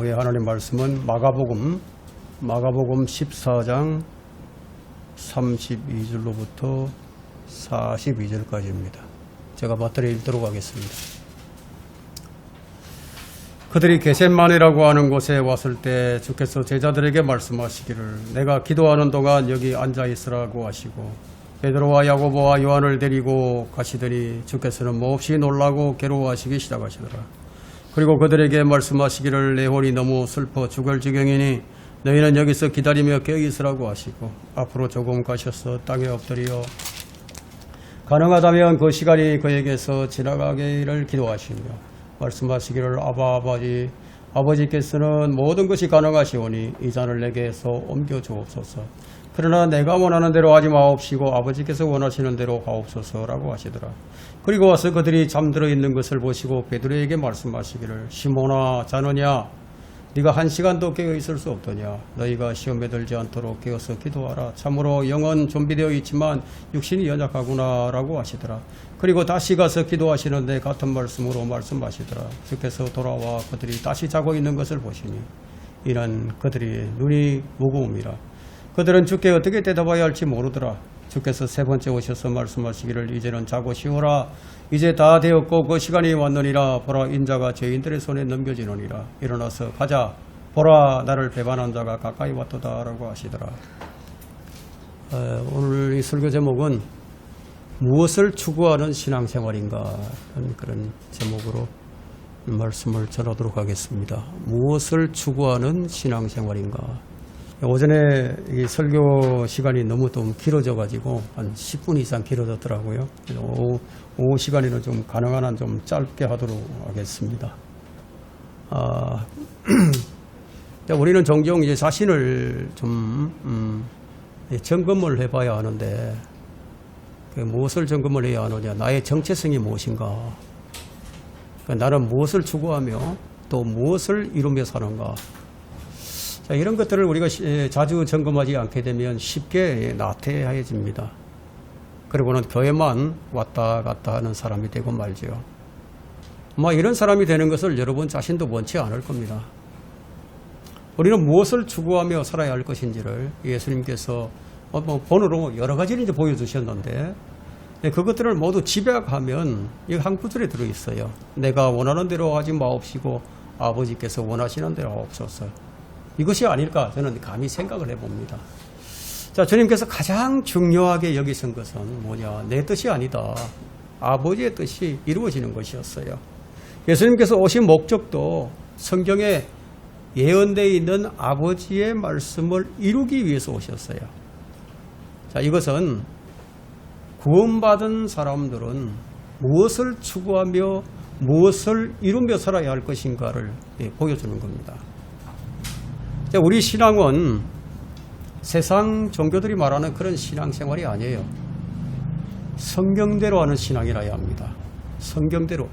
오후에 하나님 말씀은 마가복음 14장 32절로부터 42절까지입니다. 제가 맞들어 읽도록 하겠습니다. 그들이 겟세마네라고 하는 곳에 왔을 때 주께서 제자들에게 말씀하시기를 내가 기도하는 동안 여기 앉아 있으라고 하시고 베드로와 야고보와 요한을 데리고 가시더니 주께서는 몹시 놀라고 괴로워하시기 시작하시더라. 그리고 그들에게 말씀하시기를 내 혼이 너무 슬퍼 죽을 지경이니 너희는 여기서 기다리며 깨어있으라고 하시고 앞으로 조금 가셔서 땅에 엎드려 가능하다면 그 시간이 그에게서 지나가기를 기도하시며 말씀하시기를 아버지께서는 모든 것이 가능하시오니 이 잔을 내게서 옮겨 주옵소서. 그러나 내가 원하는 대로 하지 마옵시고 아버지께서 원하시는 대로 하옵소서라고 하시더라. 그리고 와서 그들이 잠들어 있는 것을 보시고 베드로에게 말씀하시기를 시몬아 자느냐 네가 1시간도 깨어 있을 수 없더냐. 너희가 시험에 들지 않도록 깨어서 기도하라. 참으로 영은 준비되어 있지만 육신이 연약하구나 라고 하시더라. 그리고 다시 가서 기도하시는데 같은 말씀으로 말씀하시더라. 주께서 돌아와 그들이 다시 자고 있는 것을 보시니 이는 그들이 눈이 무거움이라. 그들은 주께 어떻게 대답해야 할지 모르더라. 주께서 세 번째 오셔서 말씀하시기를 이제는 자고 쉬어라. 이제 다 되었고 그 시간이 왔느니라. 보라 인자가 죄인들의 손에 넘겨지느니라. 일어나서 가자. 보라 나를 배반한 자가 가까이 왔도다 라고 하시더라. 오늘 이 설교 제목은 무엇을 추구하는 신앙생활인가 하는 그런 제목으로 말씀을 전하도록 하겠습니다. 무엇을 추구하는 신앙생활인가. 오전에 이 설교 시간이 너무 좀 길어져 가지고 한 10분 이상 길어졌더라고요. 오후 시간에는 좀 가능한 한 좀 짧게 하도록 하겠습니다. 우리는 종종 이제 자신을 좀 점검을 해봐야 하는데 무엇을 점검을 해야 하느냐? 나의 정체성이 무엇인가? 나는 무엇을 추구하며 또 무엇을 이루며 사는가? 이런 것들을 우리가 자주 점검하지 않게 되면 쉽게 나태해집니다. 그리고는 교회만 왔다 갔다 하는 사람이 되고 말죠. 이런 사람이 되는 것을 여러분 자신도 원치 않을 겁니다. 우리는 무엇을 추구하며 살아야 할 것인지를 예수님께서 본으로 여러 가지를 이제 보여주셨는데 그것들을 모두 집약하면 이 한 구절에 들어있어요. 내가 원하는 대로 하지 마옵시고 아버지께서 원하시는 대로 하옵소서. 이것이 아닐까 저는 감히 생각을 해봅니다. 자, 주님께서 가장 중요하게 여기신 것은 뭐냐? 내 뜻이 아니다. 아버지의 뜻이 이루어지는 것이었어요. 예수님께서 오신 목적도 성경에 예언되어 있는 아버지의 말씀을 이루기 위해서 오셨어요. 자, 이것은 구원받은 사람들은 무엇을 추구하며 무엇을 이루며 살아야 할 것인가를 보여주는 겁니다. 우리 신앙은 세상 종교들이 말하는 그런 신앙생활이 아니에요. 성경대로 하는 신앙이라야 합니다. 성경대로.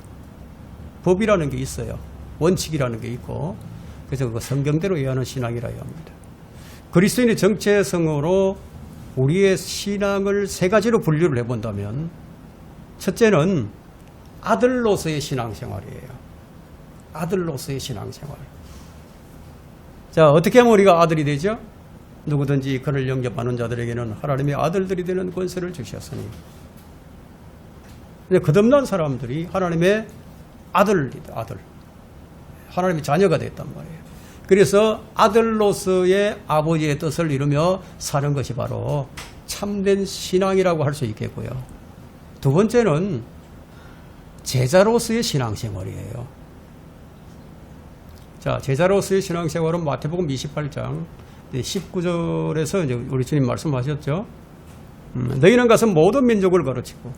법이라는 게 있어요. 원칙이라는 게 있고 그래서 그 성경대로 해야 하는 신앙이라야 합니다. 그리스도인의 정체성으로 우리의 신앙을 세 가지로 분류를 해본다면 첫째는 아들로서의 신앙생활이에요. 아들로서의 신앙생활. 자, 어떻게 하면 우리가 아들이 되죠? 누구든지 그를 영접하는 자들에게는 하나님의 아들들이 되는 권세를 주셨으니. 거듭난 사람들이 하나님의 아들이다, 아들. 하나님의 자녀가 됐단 말이에요. 그래서 아들로서의 아버지의 뜻을 이루며 사는 것이 바로 참된 신앙이라고 할 수 있겠고요. 두 번째는 제자로서의 신앙생활이에요. 자, 제자로서의 신앙생활은 마태복음 28장 19절에서 이제 우리 주님 말씀하셨죠. 너희는 가서 모든 민족을 가르치고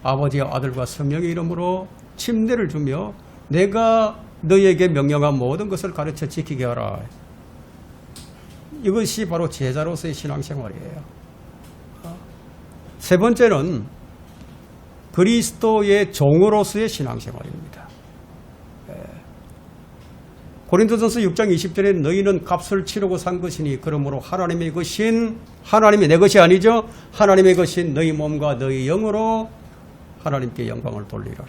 아버지와 아들과 성령의 이름으로 침례를 주며 내가 너희에게 명령한 모든 것을 가르쳐 지키게 하라. 이것이 바로 제자로서의 신앙생활이에요. 세 번째는 그리스도의 종으로서의 신앙생활입니다. 고린도전서 6장 20절에 너희는 값을 치르고 산 것이니 그러므로 하나님의 것인 하나님이 내 것이 아니죠. 하나님의 것인 너희 몸과 너희 영으로 하나님께 영광을 돌리라.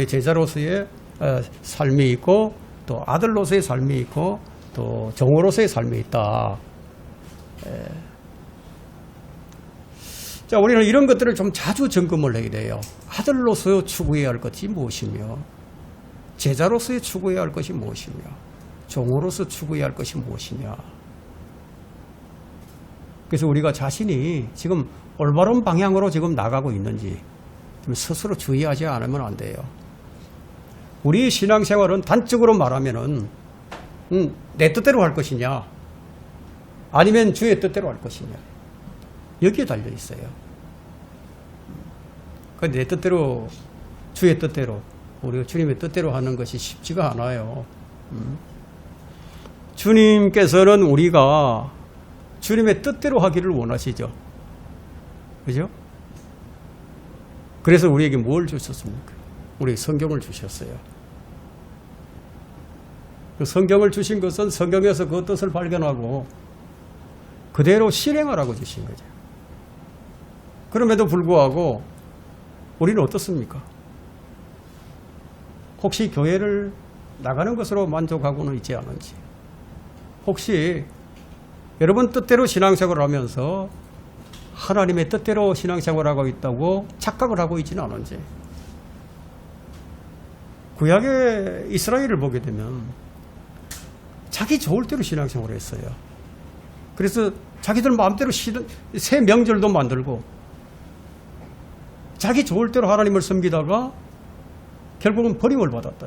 제자로서의 삶이 있고 또 아들로서의 삶이 있고 또 종으로서의 삶이 있다. 자, 우리는 이런 것들을 좀 자주 점검을 해야 돼요. 아들로서 추구해야 할 것이 무엇이며, 제자로서 추구해야 할 것이 무엇이며, 종으로서 추구해야 할 것이 무엇이냐. 그래서 우리가 자신이 지금 올바른 방향으로 지금 나가고 있는지 좀 스스로 주의하지 않으면 안 돼요. 우리 신앙생활은 단적으로 말하면은 내 뜻대로 할 것이냐 아니면 주의 뜻대로 할 것이냐 여기에 달려 있어요. 그런데 내 뜻대로 주의 뜻대로 우리가 주님의 뜻대로 하는 것이 쉽지가 않아요. 주님께서는 우리가 주님의 뜻대로 하기를 원하시죠. 그죠? 그래서 우리에게 뭘 주셨습니까? 우리에게 성경을 주셨어요. 그 성경을 주신 것은 성경에서 그 뜻을 발견하고 그대로 실행하라고 주신 거죠. 그럼에도 불구하고 우리는 어떻습니까? 혹시 교회를 나가는 것으로 만족하고는 있지 않은지, 혹시 여러분 뜻대로 신앙생활을 하면서 하나님의 뜻대로 신앙생활을 하고 있다고 착각을 하고 있지는 않은지. 구약의 이스라엘을 보게 되면 자기 좋을 대로 신앙생활을 했어요. 그래서 자기들 마음대로 새 명절도 만들고 자기 좋을 대로 하나님을 섬기다가 결국은 버림을 받았다.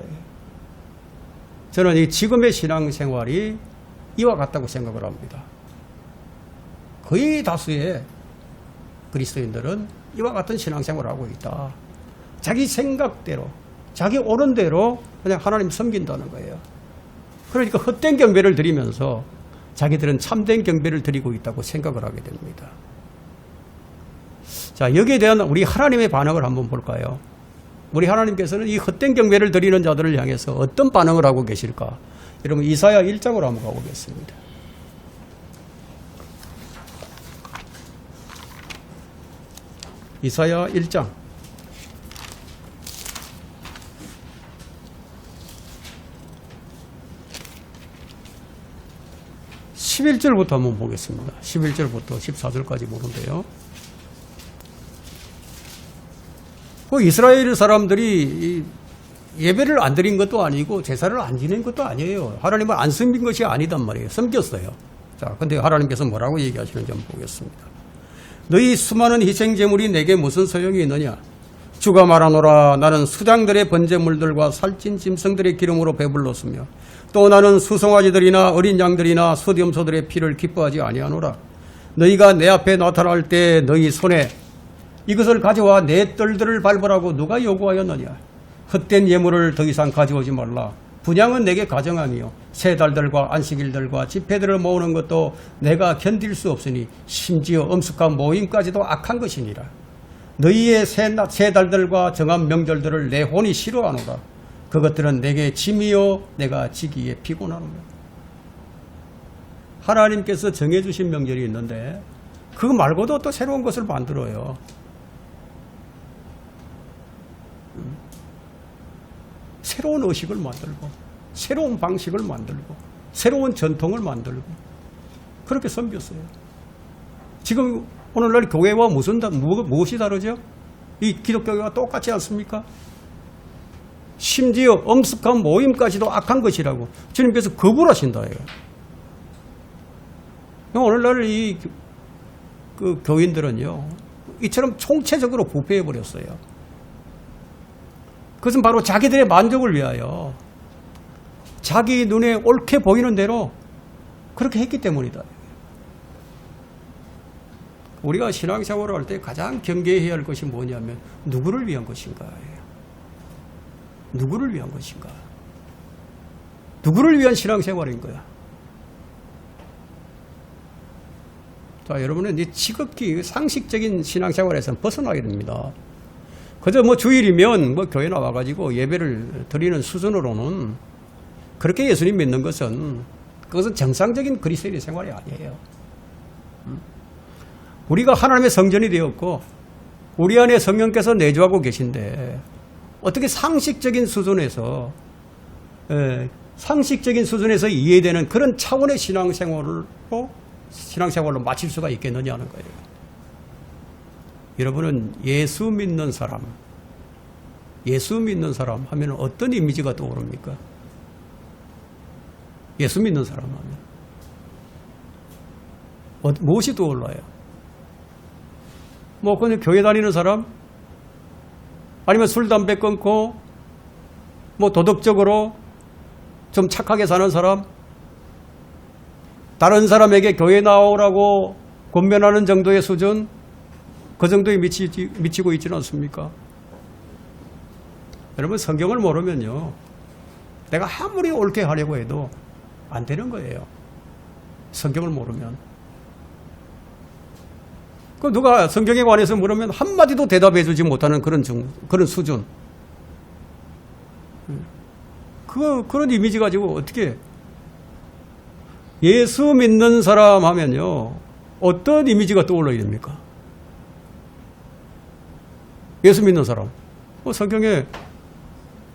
저는 이 지금의 신앙생활이 이와 같다고 생각을 합니다. 거의 다수의 그리스도인들은 이와 같은 신앙생활을 하고 있다. 자기 생각대로, 자기 옳은 대로 그냥 하나님 섬긴다는 거예요. 그러니까 헛된 경배를 드리면서 자기들은 참된 경배를 드리고 있다고 생각을 하게 됩니다. 자, 여기에 대한 우리 하나님의 반응을 한번 볼까요? 우리 하나님께서는 이 헛된 경배를 드리는 자들을 향해서 어떤 반응을 하고 계실까? 여러분 이사야 1장으로 한번 가보겠습니다. 이사야 1장 11절부터 한번 보겠습니다. 11절부터 14절까지 보는데요. 그 이스라엘 사람들이 예배를 안 드린 것도 아니고 제사를 안 지낸 것도 아니에요. 하나님을 안 섬긴 것이 아니단 말이에요. 섬겼어요. 자, 근데 하나님께서 뭐라고 얘기하시는지 한번 보겠습니다. 너희 수많은 희생제물이 내게 무슨 소용이 있느냐? 주가 말하노라. 나는 수장들의 번제물들과 살찐 짐승들의 기름으로 배불렀으며 또 나는 수송아지들이나 어린 양들이나 수염소들의 피를 기뻐하지 아니하노라. 너희가 내 앞에 나타날 때 너희 손에 이것을 가져와 내 뜰들을 밟으라고 누가 요구하였느냐? 헛된 예물을 더 이상 가져오지 말라. 분향은 내게 가정하며 새 달들과 안식일들과 집회들을 모으는 것도 내가 견딜 수 없으니 심지어 엄숙한 모임까지도 악한 것이니라. 너희의 새 달들과 정한 명절들을 내 혼이 싫어하노라. 그것들은 내게 짐이요 내가 지기에 피곤하노라. 하나님께서 정해주신 명절이 있는데 그거 말고도 또 새로운 것을 만들어요. 새로운 의식을 만들고 새로운 방식을 만들고 새로운 전통을 만들고 그렇게 섬겼어요. 지금 오늘날 교회와 무엇이 다르죠? 이 기독교회와 똑같지 않습니까? 심지어 엄숙한 모임까지도 악한 것이라고 주님께서 거부하신다. 오늘날 그 교인들은요 이처럼 총체적으로 부패해 버렸어요. 그것은 바로 자기들의 만족을 위하여 자기 눈에 옳게 보이는 대로 그렇게 했기 때문이다. 우리가 신앙생활을 할 때 가장 경계해야 할 것이 뭐냐면 누구를 위한 것인가? 누구를 위한 것인가? 누구를 위한 신앙생활인 거야? 자, 여러분은 이 지극히 상식적인 신앙생활에서는 벗어나게 됩니다. 그저 주일이면 교회 나와가지고 예배를 드리는 수준으로는 그렇게 예수님 믿는 것은 그것은 정상적인 그리스도인의 생활이 아니에요. 우리가 하나님의 성전이 되었고 우리 안에 성령께서 내주하고 계신데 어떻게 상식적인 수준에서 상식적인 수준에서 이해되는 그런 차원의 신앙생활로 마칠 수가 있겠느냐는 거예요. 여러분은 예수 믿는 사람 하면 어떤 이미지가 떠오릅니까? 예수 믿는 사람 하면 무엇이 떠올라요? 뭐 그냥 교회 다니는 사람? 아니면 술, 담배 끊고 뭐 도덕적으로 좀 착하게 사는 사람? 다른 사람에게 교회 나오라고 권면하는 정도의 수준? 그 정도에 미치고 있지는 않습니까? 여러분, 성경을 모르면요, 내가 아무리 옳게 하려고 해도 안 되는 거예요. 성경을 모르면. 그 누가 성경에 관해서 물으면 한마디도 대답해 주지 못하는 그런 수준. 그런 이미지 가지고 어떻게 예수 믿는 사람 하면요, 어떤 이미지가 떠올라야 됩니까? 예수 믿는 사람. 성경에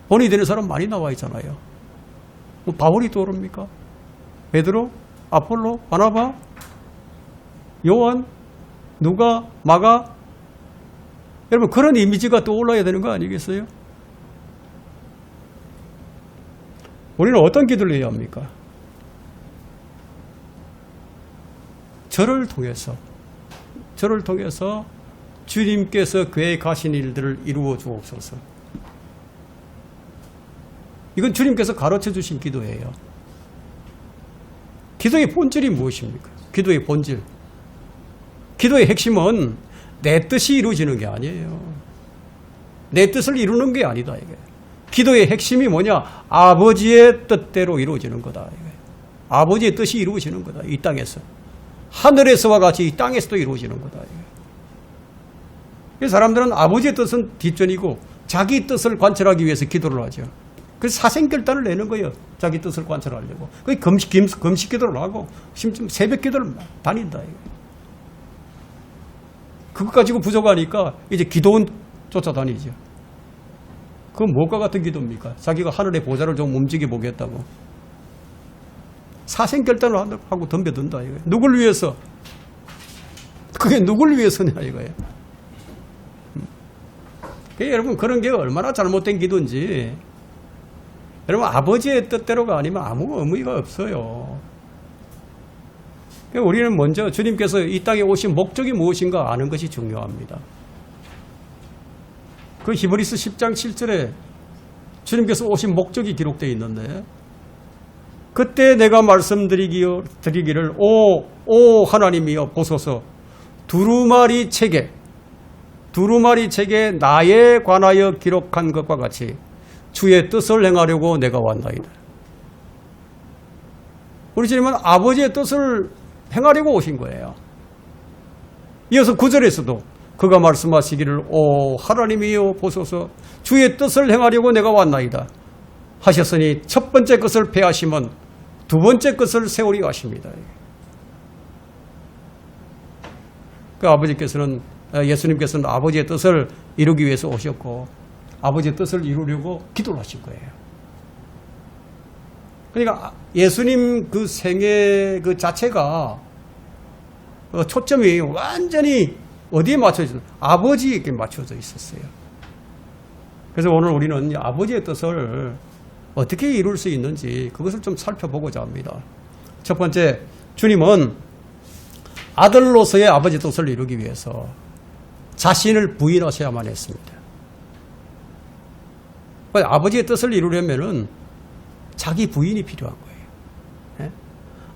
본이 되는 사람 많이 나와 있잖아요. 바울이 떠오릅니까? 베드로, 아폴로, 바나바, 요한, 누가, 마가. 여러분, 그런 이미지가 떠올라야 되는 거 아니겠어요? 우리는 어떤 기도를 해야 합니까? 저를 통해서 주님께서 계획하신 일들을 이루어 주옵소서. 이건 주님께서 가르쳐 주신 기도예요. 기도의 본질이 무엇입니까? 기도의 본질. 기도의 핵심은 내 뜻이 이루어지는 게 아니에요. 내 뜻을 이루는 게 아니다, 이게. 기도의 핵심이 뭐냐? 아버지의 뜻대로 이루어지는 거다, 이게. 아버지의 뜻이 이루어지는 거다, 이 땅에서. 하늘에서와 같이 이 땅에서도 이루어지는 거다, 이게. 사람들은 아버지의 뜻은 뒷전이고 자기 뜻을 관철하기 위해서 기도를 하죠. 그래서 사생결단을 내는 거예요. 자기 뜻을 관철하려고. 그게 금식 기도를 하고 심지어 새벽 기도를 다닌다, 이게. 그것 가지고 부족하니까 이제 기도원 쫓아다니죠. 그건 무엇과 같은 기도입니까? 자기가 하늘의 보좌를 좀 움직여 보겠다고. 사생결단을 하고 덤벼든다, 이거예요. 누굴 위해서? 그게 누굴 위해서냐, 이거예요. 여러분, 그런 게 얼마나 잘못된 기도인지. 여러분, 아버지의 뜻대로가 아니면 아무 의미가 없어요. 우리는 먼저 주님께서 이 땅에 오신 목적이 무엇인가 아는 것이 중요합니다. 그 히브리서 10장 7절에 주님께서 오신 목적이 기록되어 있는데, 그때 내가 말씀드리기를 오 하나님이여 보소서, 두루마리 책에 나에 관하여 기록한 것과 같이 주의 뜻을 행하려고 내가 왔나이다. 우리 주님은 아버지의 뜻을 행하려고 오신 거예요. 이어서 9절에서도 그가 말씀하시기를 오 하나님이여 보소서, 주의 뜻을 행하려고 내가 왔나이다 하셨으니 첫 번째 것을 폐하시면 두 번째 것을 세우리라 하십니다. 그 예수님께서는 아버지의 뜻을 이루기 위해서 오셨고 아버지의 뜻을 이루려고 기도를 하신 거예요. 그러니까 예수님 그 생애 그 자체가 초점이 완전히 어디에 맞춰져 있어요? 아버지에게 맞춰져 있었어요. 그래서 오늘 우리는 아버지의 뜻을 어떻게 이룰 수 있는지 그것을 좀 살펴보고자 합니다. 첫 번째, 주님은 아들로서의 아버지 뜻을 이루기 위해서 자신을 부인하셔야만 했습니다. 아버지의 뜻을 이루려면은 자기 부인이 필요한 거예요.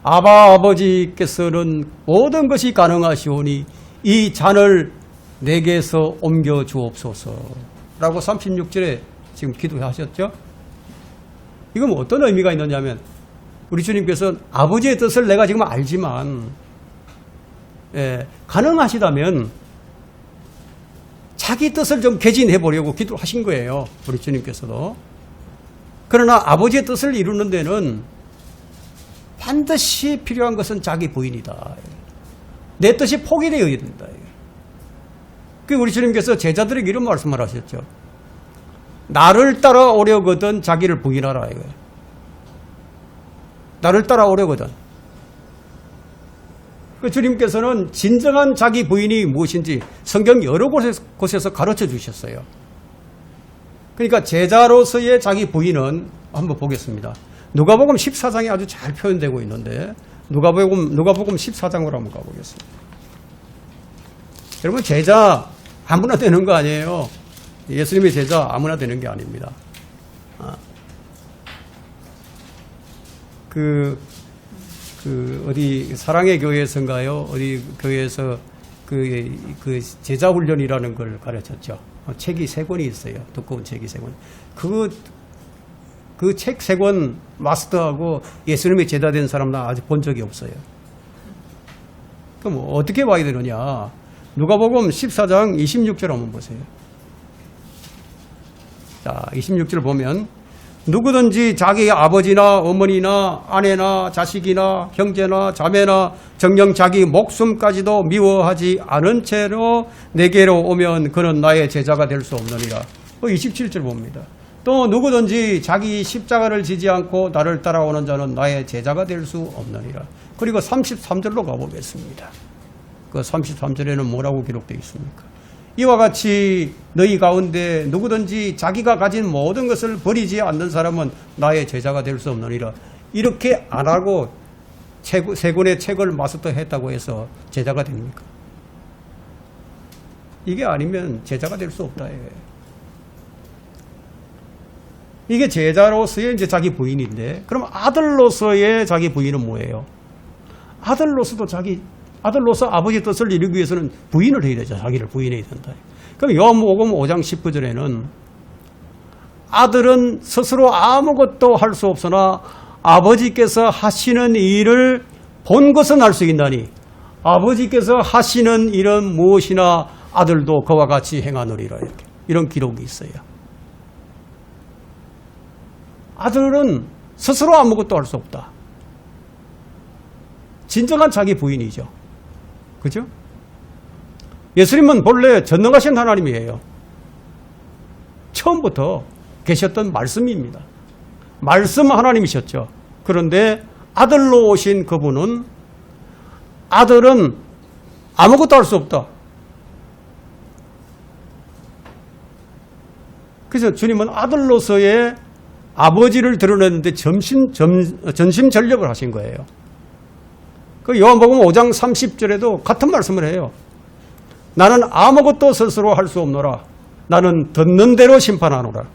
아버지께서는 모든 것이 가능하시오니 이 잔을 내게서 옮겨 주옵소서 라고 36절에 지금 기도하셨죠. 이건 어떤 의미가 있느냐면 우리 주님께서 아버지의 뜻을 내가 지금 알지만 가능하시다면 자기 뜻을 좀 개진해 보려고 기도하신 거예요. 우리 주님께서도. 그러나 아버지의 뜻을 이루는 데는 반드시 필요한 것은 자기 부인이다. 내 뜻이 포기되어야 된다. 그 우리 주님께서 제자들에게 이런 말씀을 하셨죠. 나를 따라오려거든 자기를 부인하라. 나를 따라오려거든. 그 주님께서는 진정한 자기 부인이 무엇인지 성경 여러 곳에서 가르쳐 주셨어요. 그러니까 제자로서의 자기 부인은 한번 보겠습니다. 누가복음 14장에 아주 잘 표현되고 있는데 누가복음 14장으로 한번 가보겠습니다. 여러분, 제자 아무나 되는 거 아니에요. 예수님의 제자 아무나 되는 게 아닙니다. 어디 사랑의 교회에서인가요? 어디 교회에서 그 제자 훈련이라는 걸 가르쳤죠. 책이 3권이 있어요. 두꺼운 책이 3권. 그 책 3권 마스터하고 예수님의 제자 된 사람 나 아직 본 적이 없어요. 그럼 어떻게 봐야 되느냐? 누가복음 14장 26절 한번 보세요. 자, 26절 보면 누구든지 자기 아버지나 어머니나 아내나 자식이나 형제나 자매나 정녕 자기 목숨까지도 미워하지 않은 채로 내게로 오면 그는 나의 제자가 될 수 없느니라. 27절 봅니다. 또 누구든지 자기 십자가를 지지 않고 나를 따라오는 자는 나의 제자가 될 수 없느니라. 그리고 33절로 가보겠습니다. 그 33절에는 뭐라고 기록되어 있습니까? 이와 같이 너희 가운데 누구든지 자기가 가진 모든 것을 버리지 않는 사람은 나의 제자가 될 수 없느니라. 이렇게 안 하고 3권의 책을 마스터했다고 해서 제자가 됩니까? 이게 아니면 제자가 될 수 없다. 이게 제자로서의 이제 자기 부인인데, 그럼 아들로서의 자기 부인은 뭐예요? 아들로서 아버지 뜻을 이루기 위해서는 부인을 해야 되죠. 자기를 부인해야 된다. 그럼 요한복음 5장 19절에는 아들은 스스로 아무것도 할 수 없으나 아버지께서 하시는 일을 본 것은 알 수 있나니 아버지께서 하시는 일은 무엇이나 아들도 그와 같이 행하느니라. 이런 기록이 있어요. 아들은 스스로 아무것도 할 수 없다. 진정한 자기 부인이죠. 그죠? 예수님은 본래 전능하신 하나님이에요. 처음부터 계셨던 말씀입니다. 말씀 하나님이셨죠. 그런데 아들로 오신 그분은 아들은 아무것도 할 수 없다. 그래서 주님은 아들로서의 아버지를 드러냈는데 전심전력을 하신 거예요. 그 요한복음 5장 30절에도 같은 말씀을 해요. 나는 아무것도 스스로 할 수 없노라. 나는 듣는 대로 심판하노라.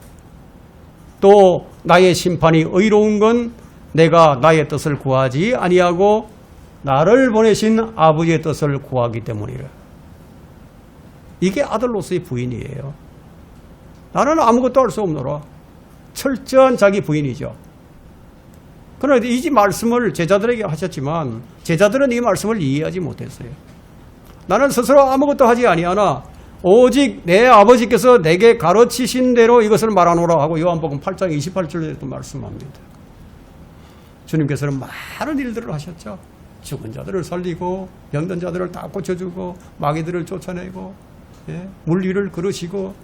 또 나의 심판이 의로운 건 내가 나의 뜻을 구하지 아니하고 나를 보내신 아버지의 뜻을 구하기 때문이라. 이게 아들로서의 부인이에요. 나는 아무것도 할 수 없노라. 철저한 자기 부인이죠. 그런데 이 말씀을 제자들에게 하셨지만 제자들은 이 말씀을 이해하지 못했어요. 나는 스스로 아무것도 하지 아니하나 오직 내 아버지께서 내게 가르치신 대로 이것을 말하노라 하고 요한복음 8장 28절에도 말씀합니다. 주님께서는 많은 일들을 하셨죠. 죽은 자들을 살리고 병든 자들을 다 고쳐주고 마귀들을 쫓아내고 물 위를 걸으시고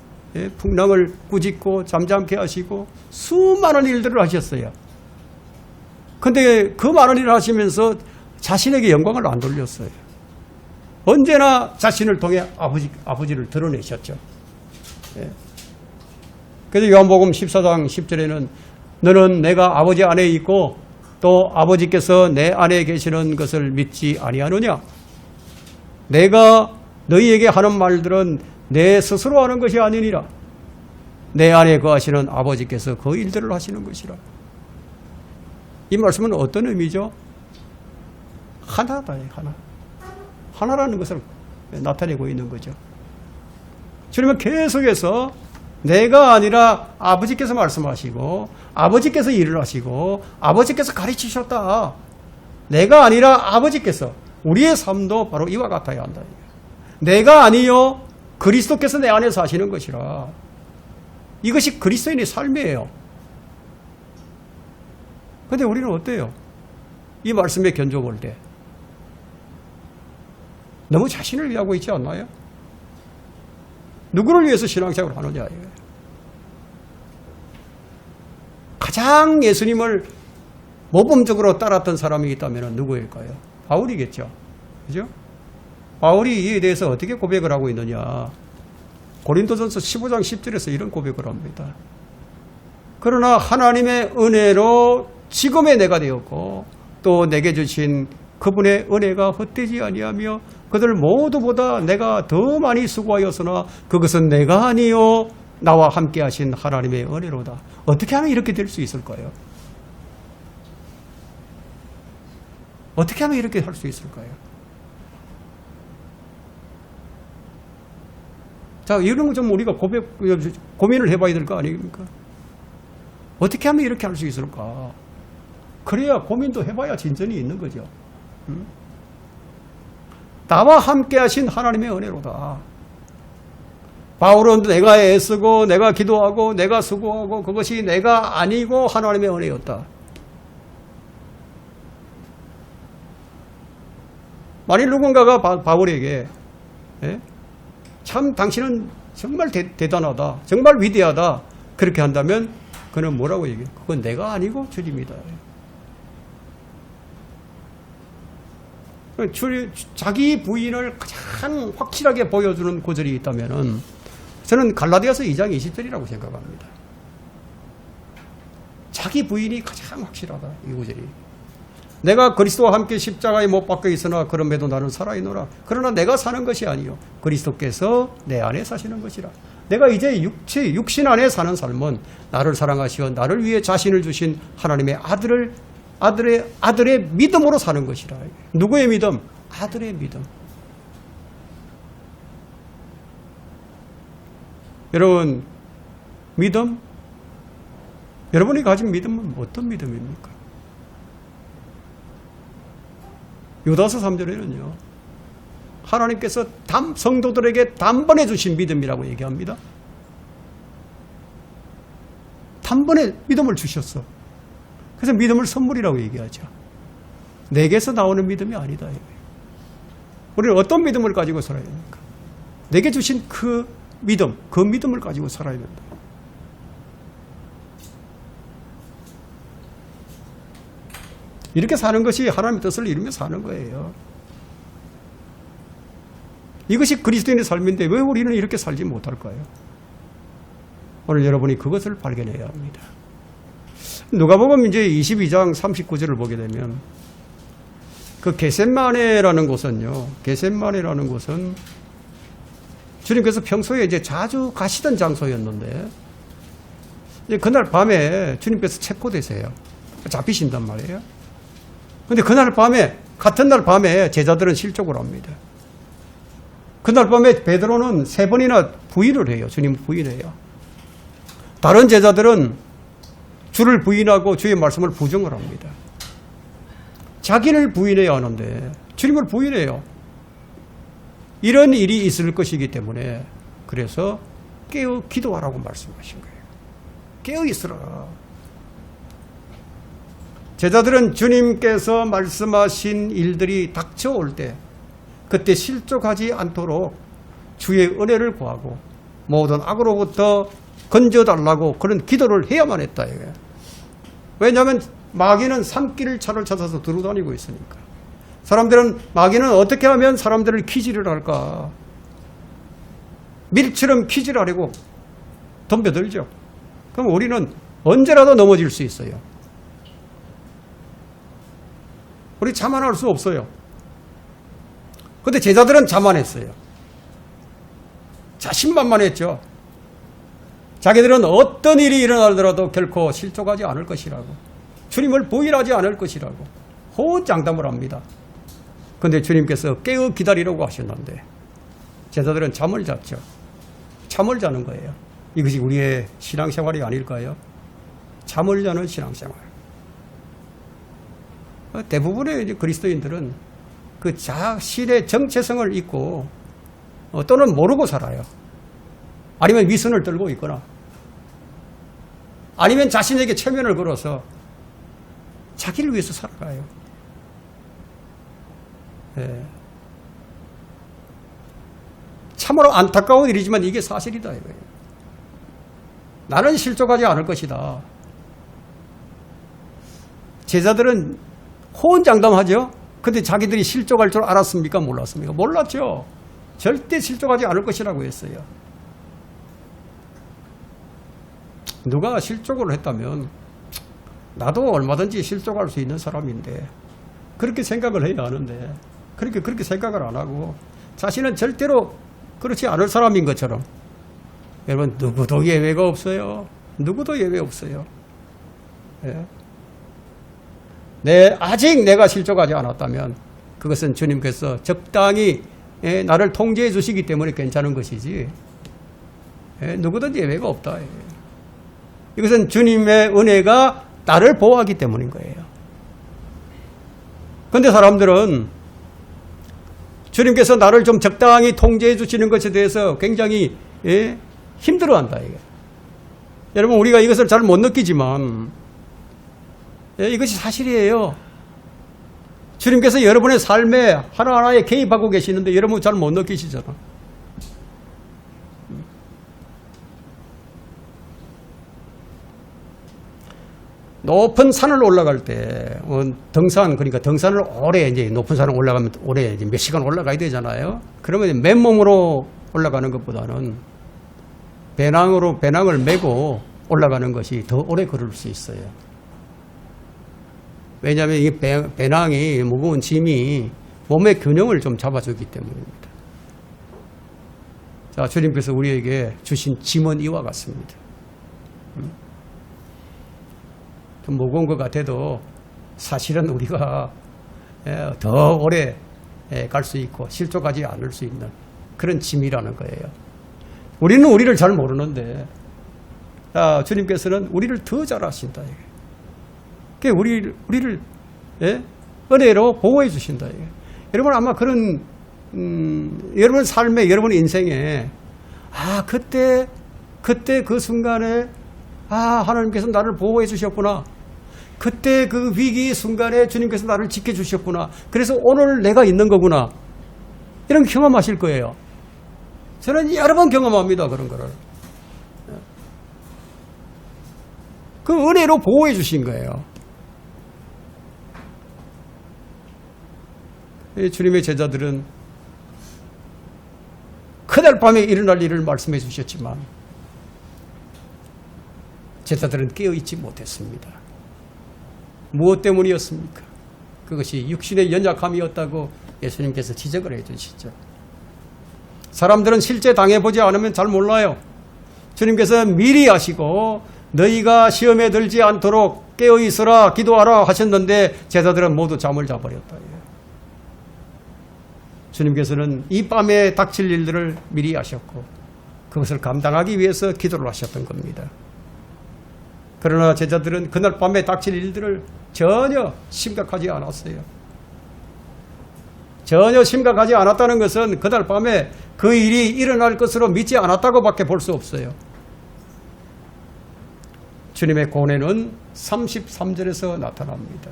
풍랑을 꾸짖고 잠잠케 하시고 수많은 일들을 하셨어요. 그런데 그 많은 일을 하시면서 자신에게 영광을 안 돌렸어요. 언제나 자신을 통해 아버지를 드러내셨죠. 그래서 요한복음 14장 10절에는 너는 내가 아버지 안에 있고 또 아버지께서 내 안에 계시는 것을 믿지 아니하느냐? 내가 너희에게 하는 말들은 내 스스로 하는 것이 아니니라. 내 안에 거하시는 아버지께서 그 일들을 하시는 것이라. 이 말씀은 어떤 의미죠? 하나다. 하나라는 것을 나타내고 있는 거죠. 주님은 계속해서 내가 아니라 아버지께서 말씀하시고 아버지께서 일을 하시고 아버지께서 가르치셨다. 내가 아니라 아버지께서. 우리의 삶도 바로 이와 같아야 한다. 내가 아니요 그리스도께서 내 안에서 하시는 것이라. 이것이 그리스도인의 삶이에요. 그런데 우리는 어때요? 이 말씀에 견줘볼 때 너무 자신을 위하고 있지 않나요? 누구를 위해서 신앙생활을 하느냐예요. 가장 예수님을 모범적으로 따랐던 사람이 있다면 누구일까요? 바울이겠죠. 그죠? 바울이 이에 대해서 어떻게 고백을 하고 있느냐. 고린도전서 15장 10절에서 이런 고백을 합니다. 그러나 하나님의 은혜로 지금의 내가 되었고 또 내게 주신 그분의 은혜가 헛되지 아니하며 그들 모두보다 내가 더 많이 수고하였으나 그것은 내가 아니요 나와 함께 하신 하나님의 은혜로다. 어떻게 하면 이렇게 될 수 있을까요? 어떻게 하면 이렇게 할 수 있을까요? 자, 이런 거 좀 우리가 고민을 해봐야 될 거 아닙니까? 어떻게 하면 이렇게 할 수 있을까? 그래야 고민도 해봐야 진전이 있는 거죠. 나와 함께 하신 하나님의 은혜로다. 바울은 내가 애쓰고 내가 기도하고 내가 수고하고 그것이 내가 아니고 하나님의 은혜였다. 만일 누군가가 바울에게 참 당신은 정말 대단하다. 정말 위대하다. 그렇게 한다면 그는 뭐라고 얘기해요? 그건 내가 아니고 주님이다. 자기 부인을 가장 확실하게 보여주는 구절이 있다면 저는 갈라디아서 2장 20절이라고 생각합니다. 자기 부인이 가장 확실하다. 이 구절이. 내가 그리스도와 함께 십자가에 못 박혀 있으나 그럼에도 나는 살아있노라. 그러나 내가 사는 것이 아니요 그리스도께서 내 안에 사시는 것이라. 내가 이제 육신 안에 사는 삶은 나를 사랑하시어 나를 위해 자신을 주신 하나님의 아들의 믿음으로 사는 것이라. 누구의 믿음? 아들의 믿음. 여러분, 믿음? 여러분이 가진 믿음은 어떤 믿음입니까? 유다서 3절에는요, 하나님께서 성도들에게 단번에 주신 믿음이라고 얘기합니다. 단번에 믿음을 주셨어. 그래서 믿음을 선물이라고 얘기하죠. 내게서 나오는 믿음이 아니다. 우리는 어떤 믿음을 가지고 살아야 됩니까? 내게 주신 그 믿음을 가지고 살아야 된다. 이렇게 사는 것이 하나님의 뜻을 이루며 사는 거예요. 이것이 그리스도인의 삶인데 왜 우리는 이렇게 살지 못할까요? 오늘 여러분이 그것을 발견해야 합니다. 누가복음 이제 22장 39절을 보게 되면 그 겟세마네라는 곳은 주님께서 평소에 이제 자주 가시던 장소였는데 이제 그날 밤에 주님께서 체포되세요. 잡히신단 말이에요. 근데 같은 날 밤에 제자들은 실족을 합니다. 그날 밤에 베드로는 3번이나 부인을 해요. 주님을 부인해요. 다른 제자들은 주를 부인하고 주의 말씀을 부정을 합니다. 자기를 부인해야 하는데 주님을 부인해요. 이런 일이 있을 것이기 때문에 그래서 깨어 기도하라고 말씀하신 거예요. 깨어 있으라. 제자들은 주님께서 말씀하신 일들이 닥쳐올 때 그때 실족하지 않도록 주의 은혜를 구하고 모든 악으로부터 건져달라고 그런 기도를 해야만 했다. 왜냐하면 마귀는 산길을 차를 찾아서 들어다니고 있으니까. 마귀는 어떻게 하면 사람들을 키질을 할까? 밀처럼 키질하려고 덤벼들죠. 그럼 우리는 언제라도 넘어질 수 있어요. 우리 자만할 수 없어요. 근데 제자들은 자만했어요. 자신만만했죠. 자기들은 어떤 일이 일어나더라도 결코 실족하지 않을 것이라고, 주님을 부인하지 않을 것이라고 호언장담을 합니다. 그런데 주님께서 깨어 기다리라고 하셨는데 제자들은 잠을 잤죠. 잠을 자는 거예요. 이것이 우리의 신앙생활이 아닐까요? 잠을 자는 신앙생활. 대부분의 이제 그리스도인들은 그 자신의 정체성을 잊고 또는 모르고 살아요. 아니면 위선을 떨고 있거나 아니면 자신에게 체면을 걸어서 자기를 위해서 살아가요. 네. 참으로 안타까운 일이지만 이게 사실이다 이거예요. 나는 실족하지 않을 것이다. 제자들은 호언장담하죠. 근데 자기들이 실족할 줄 알았습니까? 몰랐습니까? 몰랐죠. 절대 실족하지 않을 것이라고 했어요. 누가 실족을 했다면 나도 얼마든지 실족할 수 있는 사람인데 그렇게 생각을 해야 하는데 그렇게 생각을 안 하고 자신은 절대로 그렇지 않을 사람인 것처럼. 여러분, 누구도 예외가 없어요. 누구도 예외 없어요. 예. 아직 내가 실족하지 않았다면 그것은 주님께서 적당히 나를 통제해 주시기 때문에 괜찮은 것이지, 누구든지 예외가 없다. 이것은 주님의 은혜가 나를 보호하기 때문인 거예요. 그런데 사람들은 주님께서 나를 좀 적당히 통제해 주시는 것에 대해서 굉장히 힘들어한다. 이게. 여러분, 우리가 이것을 잘 못 느끼지만 이것이 사실이에요. 주님께서 여러분의 삶에 하나하나에 개입하고 계시는데 여러분 잘 못 느끼시잖아. 높은 산을 올라갈 때 등산, 그러니까 등산을 오래, 이제 높은 산을 올라가면 오래 이제 몇 시간 올라가야 되잖아요. 그러면 맨몸으로 올라가는 것보다는 배낭을 메고 올라가는 것이 더 오래 걸을 수 있어요. 왜냐하면 이 배낭이, 무거운 짐이 몸의 균형을 좀 잡아주기 때문입니다. 자, 주님께서 우리에게 주신 짐은 이와 같습니다. 좀 무거운 것 같아도 사실은 우리가 더 오래 갈 수 있고 실족하지 않을 수 있는 그런 짐이라는 거예요. 우리는 우리를 잘 모르는데 주님께서는 우리를 더 잘 아신다. 그러니까 우리를 은혜로 보호해 주신다. 여러분, 아마 그런 여러분 삶에, 여러분 인생에 그때 그 순간에 하나님께서 나를 보호해 주셨구나. 그때 그 위기 순간에 주님께서 나를 지켜주셨구나. 그래서 오늘 내가 있는 거구나. 이런 경험하실 거예요. 저는 여러 번 경험합니다. 그런 거를. 그 은혜로 보호해 주신 거예요. 주님의 제자들은 그날 밤에 일어날 일을 말씀해 주셨지만 제자들은 깨어있지 못했습니다. 무엇 때문이었습니까? 그것이 육신의 연약함이었다고 예수님께서 지적을 해 주시죠. 사람들은 실제 당해보지 않으면 잘 몰라요. 주님께서 미리 아시고 너희가 시험에 들지 않도록 깨어있으라 기도하라 하셨는데 제자들은 모두 잠을 자버렸다. 주님께서는 이 밤에 닥칠 일들을 미리 아셨고 그것을 감당하기 위해서 기도를 하셨던 겁니다. 그러나 제자들은 그날 밤에 닥칠 일들을 전혀 심각하지 않았어요. 전혀 심각하지 않았다는 것은 그날 밤에 그 일이 일어날 것으로 믿지 않았다고밖에 볼 수 없어요. 주님의 고뇌는 33절에서 나타납니다.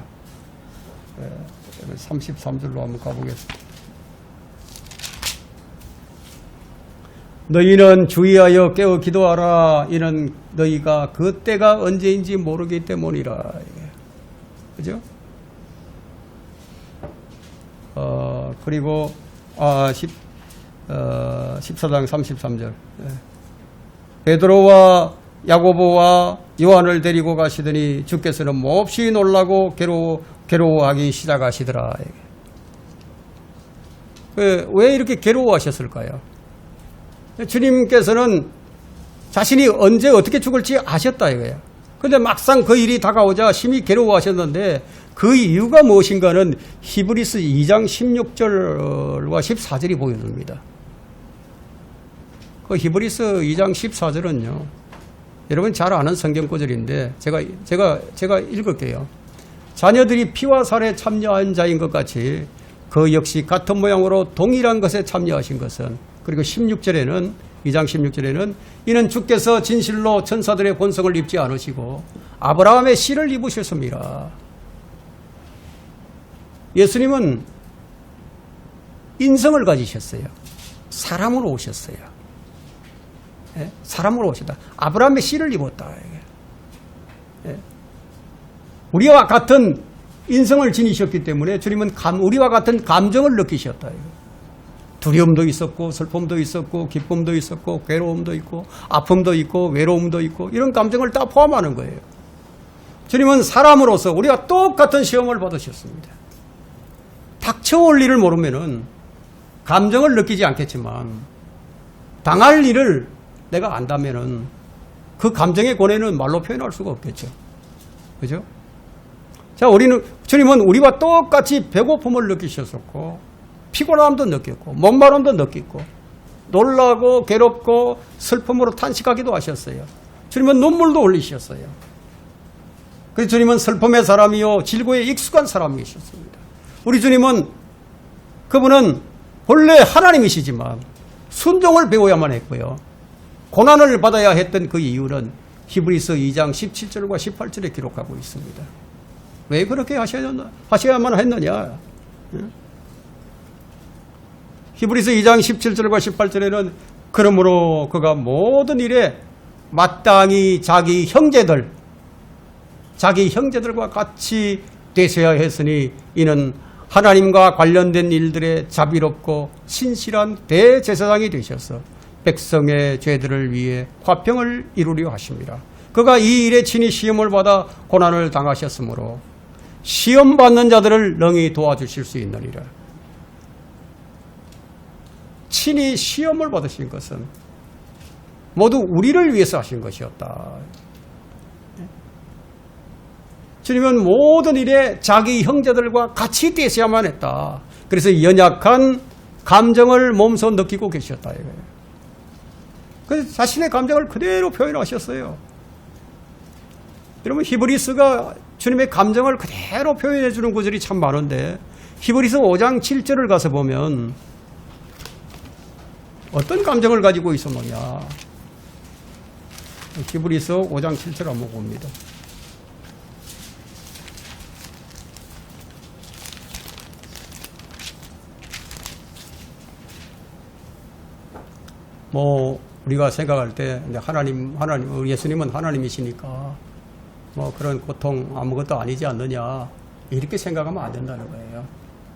33절로 한번 가보겠습니다. 너희는 주의하여 깨어 기도하라. 이는 너희가 그 때가 언제인지 모르기 때문이라. 그죠? 그리고 14장 33절. 베드로와 야고보와 요한을 데리고 가시더니 주께서는 몹시 놀라고 괴로워하기 시작하시더라. 왜 이렇게 괴로워하셨을까요? 주님께서는 자신이 언제 어떻게 죽을지 아셨다 이거예요. 그런데 막상 그 일이 다가오자 심히 괴로워하셨는데 그 이유가 무엇인가는 히브리서 2장 16절과 14절이 보여줍니다. 그 히브리서 2장 14절은요. 여러분 잘 아는 성경 구절인데 제가 읽을게요. 자녀들이 피와 살에 참여한 자인 것 같이 그 역시 같은 모양으로 동일한 것에 참여하신 것은, 그리고 16절에는 2장 16절에는 이는 주께서 진실로 천사들의 본성을 입지 않으시고 아브라함의 씨를 입으셨습니다. 예수님은 인성을 가지셨어요. 사람으로 오셨어요. 예? 사람으로 오셨다. 아브라함의 씨를 입었다. 예? 우리와 같은 인성을 지니셨기 때문에 주님은 우리와 같은 감정을 느끼셨다. 두려움도 있었고 슬픔도 있었고 기쁨도 있었고 괴로움도 있고 아픔도 있고 외로움도 있고 이런 감정을 다 포함하는 거예요. 주님은 사람으로서 우리와 똑같은 시험을 받으셨습니다. 닥쳐올 일을 모르면은 감정을 느끼지 않겠지만 당할 일을 내가 안다면은 그 감정의 고뇌는 말로 표현할 수가 없겠죠. 그죠? 자, 주님은 우리와 똑같이 배고픔을 느끼셨었고, 피곤함도 느꼈고, 목마름도 느끼고, 놀라고, 괴롭고, 슬픔으로 탄식하기도 하셨어요. 주님은 눈물도 흘리셨어요. 그래서 주님은 슬픔의 사람이요, 질고에 익숙한 사람이셨습니다. 우리 주님은, 그분은 본래 하나님이시지만, 순종을 배워야만 했고요. 고난을 받아야 했던 그 이유는 히브리서 2장 17절과 18절에 기록하고 있습니다. 왜 그렇게 하셔야만 했느냐? 히브리서 2장 17절과 18절에는 그러므로 그가 모든 일에 마땅히 자기 형제들과 같이 되셔야 했으니 이는 하나님과 관련된 일들에 자비롭고 신실한 대제사장이 되셔서 백성의 죄들을 위해 화평을 이루려 하십니다. 그가 이 일에 친히 시험을 받아 고난을 당하셨으므로 시험받는 자들을 능히 도와주실 수 있느니라. 친히 시험을 받으신 것은 모두 우리를 위해서 하신 것이었다. 주님은 모든 일에 자기 형제들과 같이 되셔야만 했다. 그래서 연약한 감정을 몸소 느끼고 계셨다. 그래서 자신의 감정을 그대로 표현하셨어요. 여러분, 히브리서가 주님의 감정을 그대로 표현해 주는 구절이 참 많은데 히브리서 5장 7절을 가서 보면 어떤 감정을 가지고 있었느냐. 히브리서 5장 7절 한번 봅니다. 우리가 생각할 때 하나님 우리 예수님은 하나님이시니까 그런 고통 아무것도 아니지 않느냐 이렇게 생각하면 안 된다는 거예요.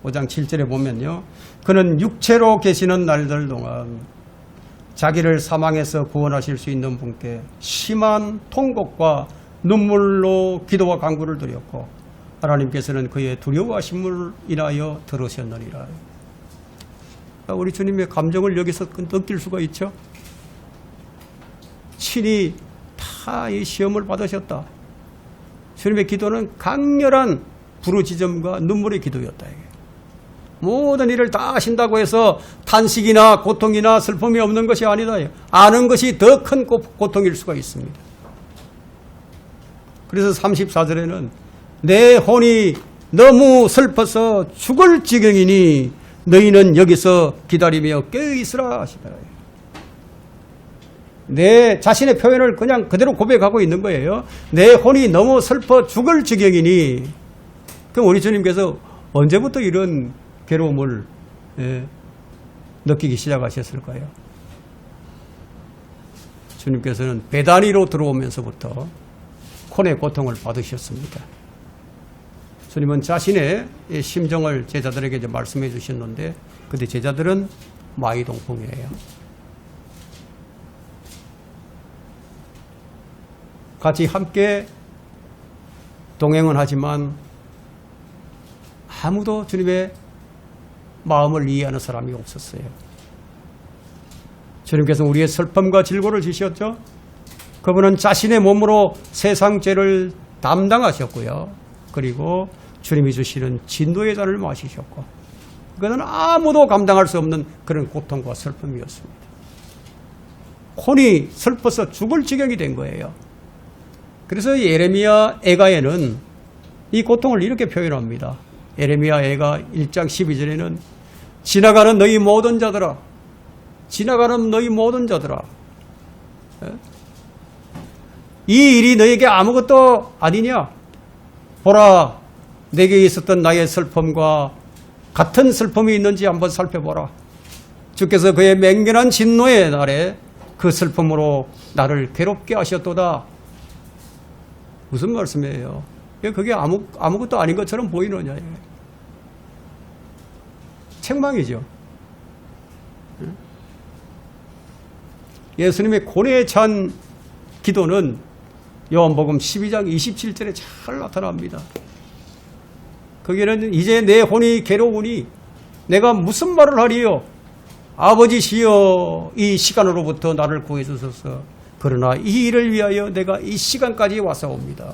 5장 7절에 보면요, 그는 육체로 계시는 날들 동안 자기를 사망에서 구원하실 수 있는 분께 심한 통곡과 눈물로 기도와 간구를 드렸고 하나님께서는 그의 두려워하심을 인하여 들으셨느니라. 우리 주님의 감정을 여기서 느낄 수가 있죠. 친히 다 이 시험을 받으셨다. 주님의 기도는 강렬한 부르짖음과 눈물의 기도였다. 모든 일을 다 하신다고 해서 탄식이나 고통이나 슬픔이 없는 것이 아니다. 아는 것이 더 큰 고통일 수가 있습니다. 그래서 34절에는 내 혼이 너무 슬퍼서 죽을 지경이니 너희는 여기서 기다리며 깨어있으라 하시더라. 내 자신의 표현을 그냥 그대로 고백하고 있는 거예요. 내 혼이 너무 슬퍼 죽을 지경이니. 그럼 우리 주님께서 언제부터 이런 괴로움을 느끼기 시작하셨을까요? 주님께서는 베다니로 들어오면서부터 혼의 고통을 받으셨습니다. 주님은 자신의 심정을 제자들에게 이제 말씀해 주셨는데, 근데 제자들은 마이동풍이에요. 같이 함께 동행은 하지만 아무도 주님의 마음을 이해하는 사람이 없었어요. 주님께서 우리의 슬픔과 질고를 지셨죠. 그분은 자신의 몸으로 세상 죄를 담당하셨고요. 그리고 주님이 주시는 진노의 잔을 마시셨고, 그것은 아무도 감당할 수 없는 그런 고통과 슬픔이었습니다. 혼이 슬퍼서 죽을 지경이 된 거예요. 그래서 예레미야 애가에는 이 고통을 이렇게 표현합니다. 예레미야 애가 1장 12절에는 지나가는 너희 모든 자들아, 지나가는 너희 모든 자들아, 이 일이 너에게 아무것도 아니냐? 보라, 내게 있었던 나의 슬픔과 같은 슬픔이 있는지 한번 살펴보라. 주께서 그의 맹렬한 진노의 날에 그 슬픔으로 나를 괴롭게 하셨도다. 무슨 말씀이에요? 왜 그게 아무것도 아닌 것처럼 보이느냐. 책망이죠. 예수님의 고뇌에 찬 기도는 요한복음 12장 27절에 잘 나타납니다. 거기는 이제 내 혼이 괴로우니 내가 무슨 말을 하리요? 아버지시여 이 시간으로부터 나를 구해주소서. 그러나 이 일을 위하여 내가 이 시간까지 왔사옵니다.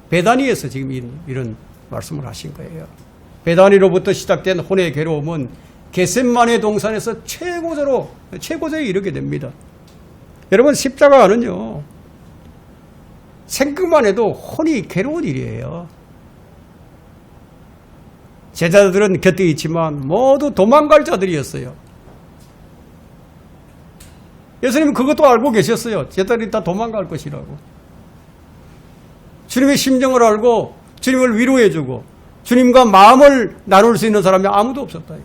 베다니에서 지금 이런 말씀을 하신 거예요. 베다니로부터 시작된 혼의 괴로움은 겟셋마네 동산에서 최고조에 이르게 됩니다. 여러분 십자가는요, 생각만 해도 혼이 괴로운 일이에요. 제자들은 곁에 있지만 모두 도망갈 자들이었어요. 예수님은 그것도 알고 계셨어요. 제자들이 다 도망갈 것이라고. 주님의 심정을 알고 주님을 위로해주고 주님과 마음을 나눌 수 있는 사람이 아무도 없었다.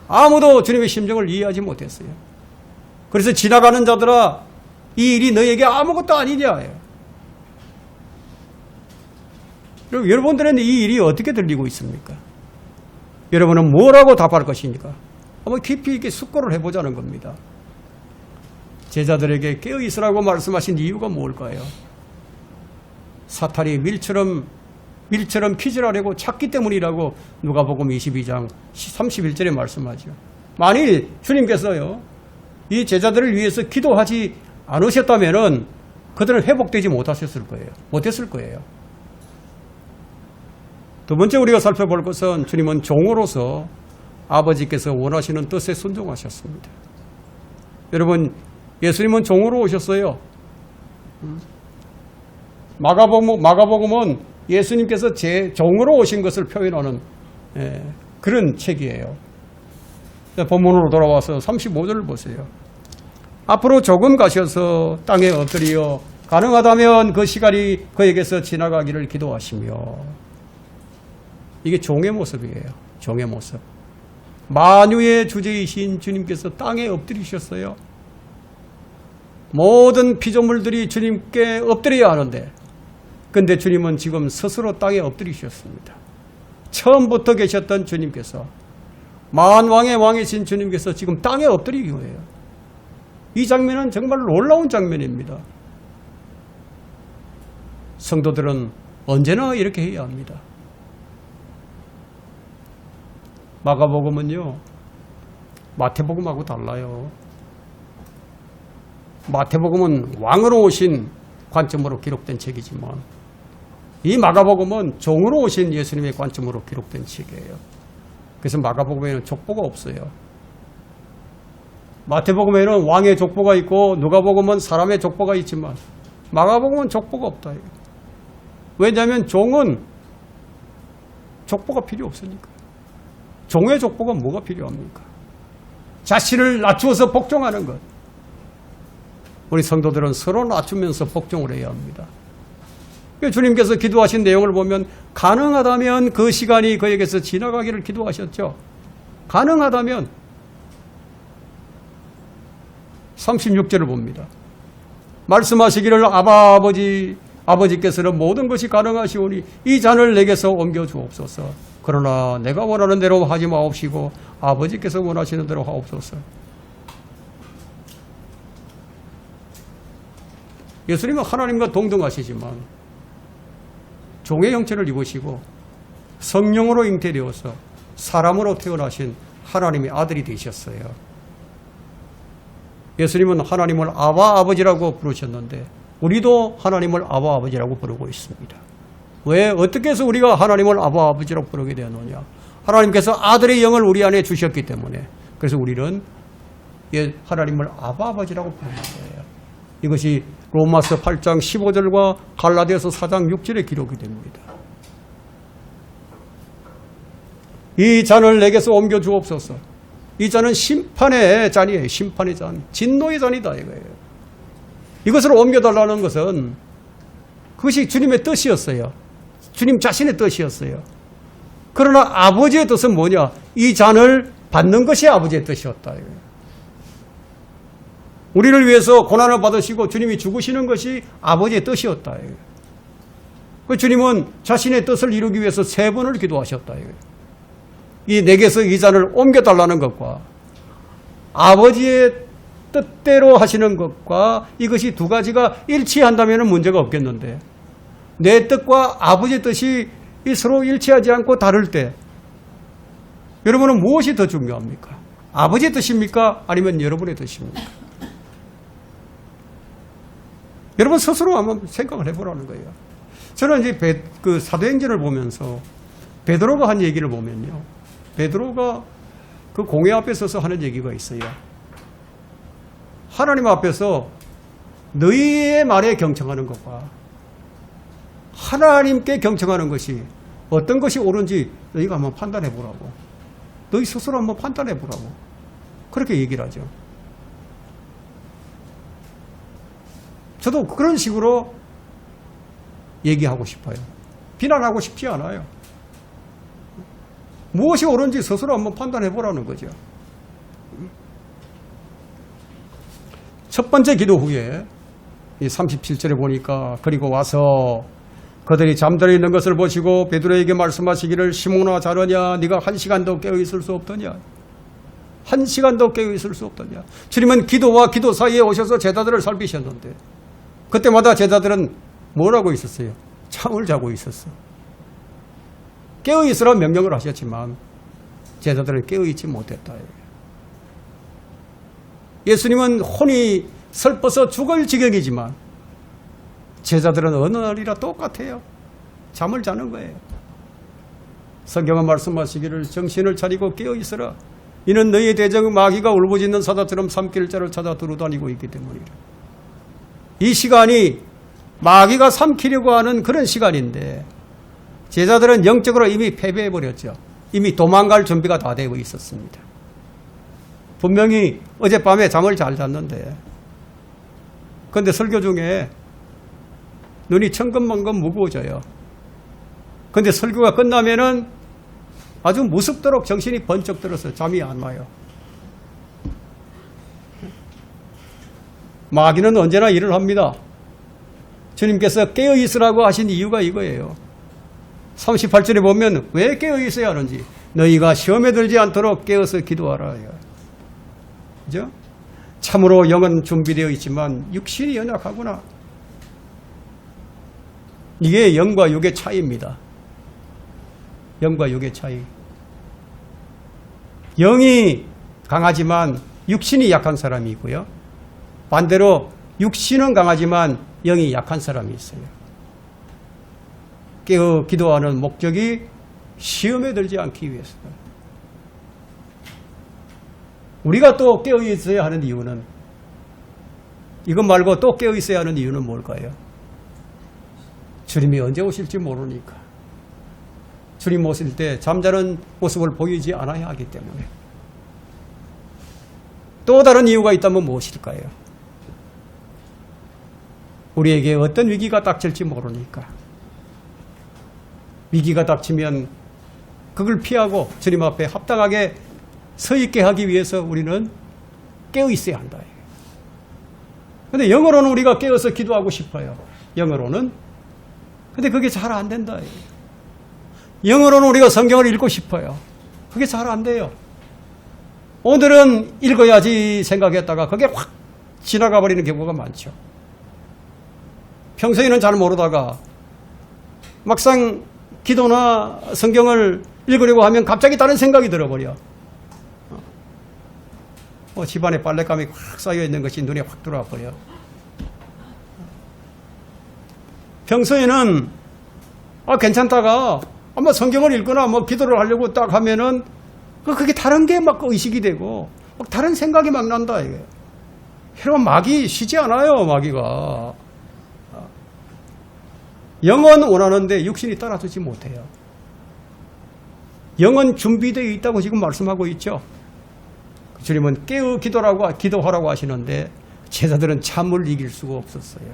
아무도 주님의 심정을 이해하지 못했어요. 그래서 지나가는 자들아, 이 일이 너에게 아무것도 아니냐. 여러분들은 이 일이 어떻게 들리고 있습니까? 여러분은 뭐라고 답할 것입니까? 한번 깊이 있게 숙고를 해보자는 겁니다. 제자들에게 깨어있으라고 말씀하신 이유가 뭘까요? 사탄이 밀처럼 피질하려고 찾기 때문이라고 누가복음 22장 31절에 말씀하죠. 만일 주님께서요, 이 제자들을 위해서 기도하지 않으셨다면 그들은 회복되지 못했을 거예요. 두 번째 우리가 살펴볼 것은 주님은 종으로서 아버지께서 원하시는 뜻에 순종하셨습니다. 여러분, 예수님은 종으로 오셨어요. 마가복음은 예수님께서 제 종으로 오신 것을 표현하는 그런 책이에요. 본문으로 돌아와서 35절을 보세요. 앞으로 조금 가셔서 땅에 엎드려 가능하다면 그 시간이 그에게서 지나가기를 기도하시며. 이게 종의 모습이에요. 종의 모습. 만유의 주제이신 주님께서 땅에 엎드리셨어요. 모든 피조물들이 주님께 엎드려야 하는데, 근데 주님은 지금 스스로 땅에 엎드리셨습니다. 처음부터 계셨던 주님께서, 만왕의 왕이신 주님께서 지금 땅에 엎드리기 거예요. 이 장면은 정말 놀라운 장면입니다. 성도들은 언제나 이렇게 해야 합니다. 마가복음은요, 마태복음하고 달라요. 마태복음은 왕으로 오신 관점으로 기록된 책이지만 이 마가복음은 종으로 오신 예수님의 관점으로 기록된 책이에요. 그래서 마가복음에는 족보가 없어요. 마태복음에는 왕의 족보가 있고 누가복음은 사람의 족보가 있지만 마가복음은 족보가 없다. 왜냐하면 종은 족보가 필요 없으니까. 종의 족보가 뭐가 필요합니까? 자신을 낮추어서 복종하는 것. 우리 성도들은 서로 낮추면서 복종을 해야 합니다. 주님께서 기도하신 내용을 보면 가능하다면 그 시간이 그에게서 지나가기를 기도하셨죠. 가능하다면 36절을 봅니다. 말씀하시기를 아버지께서는 모든 것이 가능하시오니 이 잔을 내게서 옮겨 주옵소서. 그러나 내가 원하는 대로 하지 마옵시고 아버지께서 원하시는 대로 하옵소서. 예수님은 하나님과 동등하시지만 종의 형체를 입으시고 성령으로 잉태되어서 사람으로 태어나신 하나님의 아들이 되셨어요. 예수님은 하나님을 아버지라고 부르셨는데 우리도 하나님을 아버지라고 부르고 있습니다. 왜? 어떻게 해서 우리가 하나님을 아버지라고 부르게 되었느냐? 하나님께서 아들의 영을 우리 안에 주셨기 때문에. 그래서 우리는 하나님을 아버지라고 부르는 거예요. 이것이 로마서 8장 15절과 갈라디아서 4장 6절에 기록이 됩니다. 이 잔을 내게서 옮겨 주옵소서. 이 잔은 심판의 잔이에요. 심판의 잔. 진노의 잔이다 이거예요. 이것을 옮겨달라는 것은 그것이 주님의 뜻이었어요. 주님 자신의 뜻이었어요. 그러나 아버지의 뜻은 뭐냐? 이 잔을 받는 것이 아버지의 뜻이었다. 우리를 위해서 고난을 받으시고 주님이 죽으시는 것이 아버지의 뜻이었다. 주님은 자신의 뜻을 이루기 위해서 3번을 기도하셨다. 이 내게서 이 잔을 옮겨달라는 것과 아버지의 뜻대로 하시는 것과 이것이 두 가지가 일치한다면 문제가 없겠는데 내 뜻과 아버지의 뜻이 서로 일치하지 않고 다를 때 여러분은 무엇이 더 중요합니까? 아버지의 뜻입니까? 아니면 여러분의 뜻입니까? 여러분 스스로 한번 생각을 해보라는 거예요. 저는 이제 사도행전을 보면서 베드로가 한 얘기를 보면요. 베드로가 그 공회 앞에 서서 하는 얘기가 있어요. 하나님 앞에서 너희의 말에 경청하는 것과 하나님께 경청하는 것이 어떤 것이 옳은지 너희가 한번 판단해 보라고. 너희 스스로 한번 판단해 보라고. 그렇게 얘기를 하죠. 저도 그런 식으로 얘기하고 싶어요. 비난하고 싶지 않아요. 무엇이 옳은지 스스로 한번 판단해 보라는 거죠. 첫 번째 기도 후에 이 37절에 보니까 그리고 와서 그들이 잠들어 있는 것을 보시고 베드로에게 말씀하시기를 시몬아 자르냐 네가 1시간도 깨어 있을 수 없더냐. 1시간도 깨어 있을 수 없더냐. 주님은 기도와 기도 사이에 오셔서 제자들을 살피셨는데 그때마다 제자들은 뭘 하고 있었어요? 잠을 자고 있었어. 깨어 있으라 명령을 하셨지만 제자들은 깨어 있지 못했다. 예수님은 혼이 슬퍼서 죽을 지경이지만 제자들은 어느 날이라 똑같아요. 잠을 자는 거예요. 성경은 말씀하시기를 정신을 차리고 깨어 있으라. 이는 너희의 대적 마귀가 울부짖는 사자처럼 삼킬 자를 찾아 두루다니고 있기 때문이라. 이 시간이 마귀가 삼키려고 하는 그런 시간인데 제자들은 영적으로 이미 패배해버렸죠. 이미 도망갈 준비가 다 되고 있었습니다. 분명히 어젯밤에 잠을 잘 잤는데 그런데 설교 중에 눈이 천근만근 무거워져요. 그런데 설교가 끝나면은 아주 무섭도록 정신이 번쩍 들어서 잠이 안 와요. 마귀는 언제나 일을 합니다. 주님께서 깨어 있으라고 하신 이유가 이거예요. 38절에 보면 왜 깨어 있어야 하는지 너희가 시험에 들지 않도록 깨어서 기도하라. 그죠? 참으로 영은 준비되어 있지만 육신이 연약하구나. 이게 영과 육의 차이입니다. 영과 육의 차이. 영이 강하지만 육신이 약한 사람이 있고요. 반대로 육신은 강하지만 영이 약한 사람이 있어요. 깨어 기도하는 목적이 시험에 들지 않기 위해서다. 우리가 또 깨어 있어야 하는 이유는 이것 말고 또 깨어 있어야 하는 이유는 뭘까요? 주님이 언제 오실지 모르니까. 주님 오실 때 잠자는 모습을 보이지 않아야 하기 때문에. 또 다른 이유가 있다면 무엇일까요? 우리에게 어떤 위기가 닥칠지 모르니까. 위기가 닥치면 그걸 피하고 주님 앞에 합당하게 서 있게 하기 위해서 우리는 깨어 있어야 한다. 그런데 영어로는 우리가 깨어서 기도하고 싶어요. 영어로는. 근데 그게 잘 안 된다. 영어로는 우리가 성경을 읽고 싶어요. 그게 잘 안 돼요. 오늘은 읽어야지 생각했다가 그게 확 지나가 버리는 경우가 많죠. 평소에는 잘 모르다가 막상 기도나 성경을 읽으려고 하면 갑자기 다른 생각이 들어버려. 집안에 빨랫감이 확 쌓여 있는 것이 눈에 확 들어와 버려. 평소에는 괜찮다가 아마 성경을 읽거나 뭐 기도를 하려고 딱 하면은 그게 다른 게 막 의식이 되고 막 다른 생각이 막 난다 이게. 여러분 마귀 쉬지 않아요. 마귀가. 영은 원하는데 육신이 따라주지 못해요. 영은 준비되어 있다고 지금 말씀하고 있죠. 주님은 깨어 기도하라고 하시는데 제자들은 잠을 이길 수가 없었어요.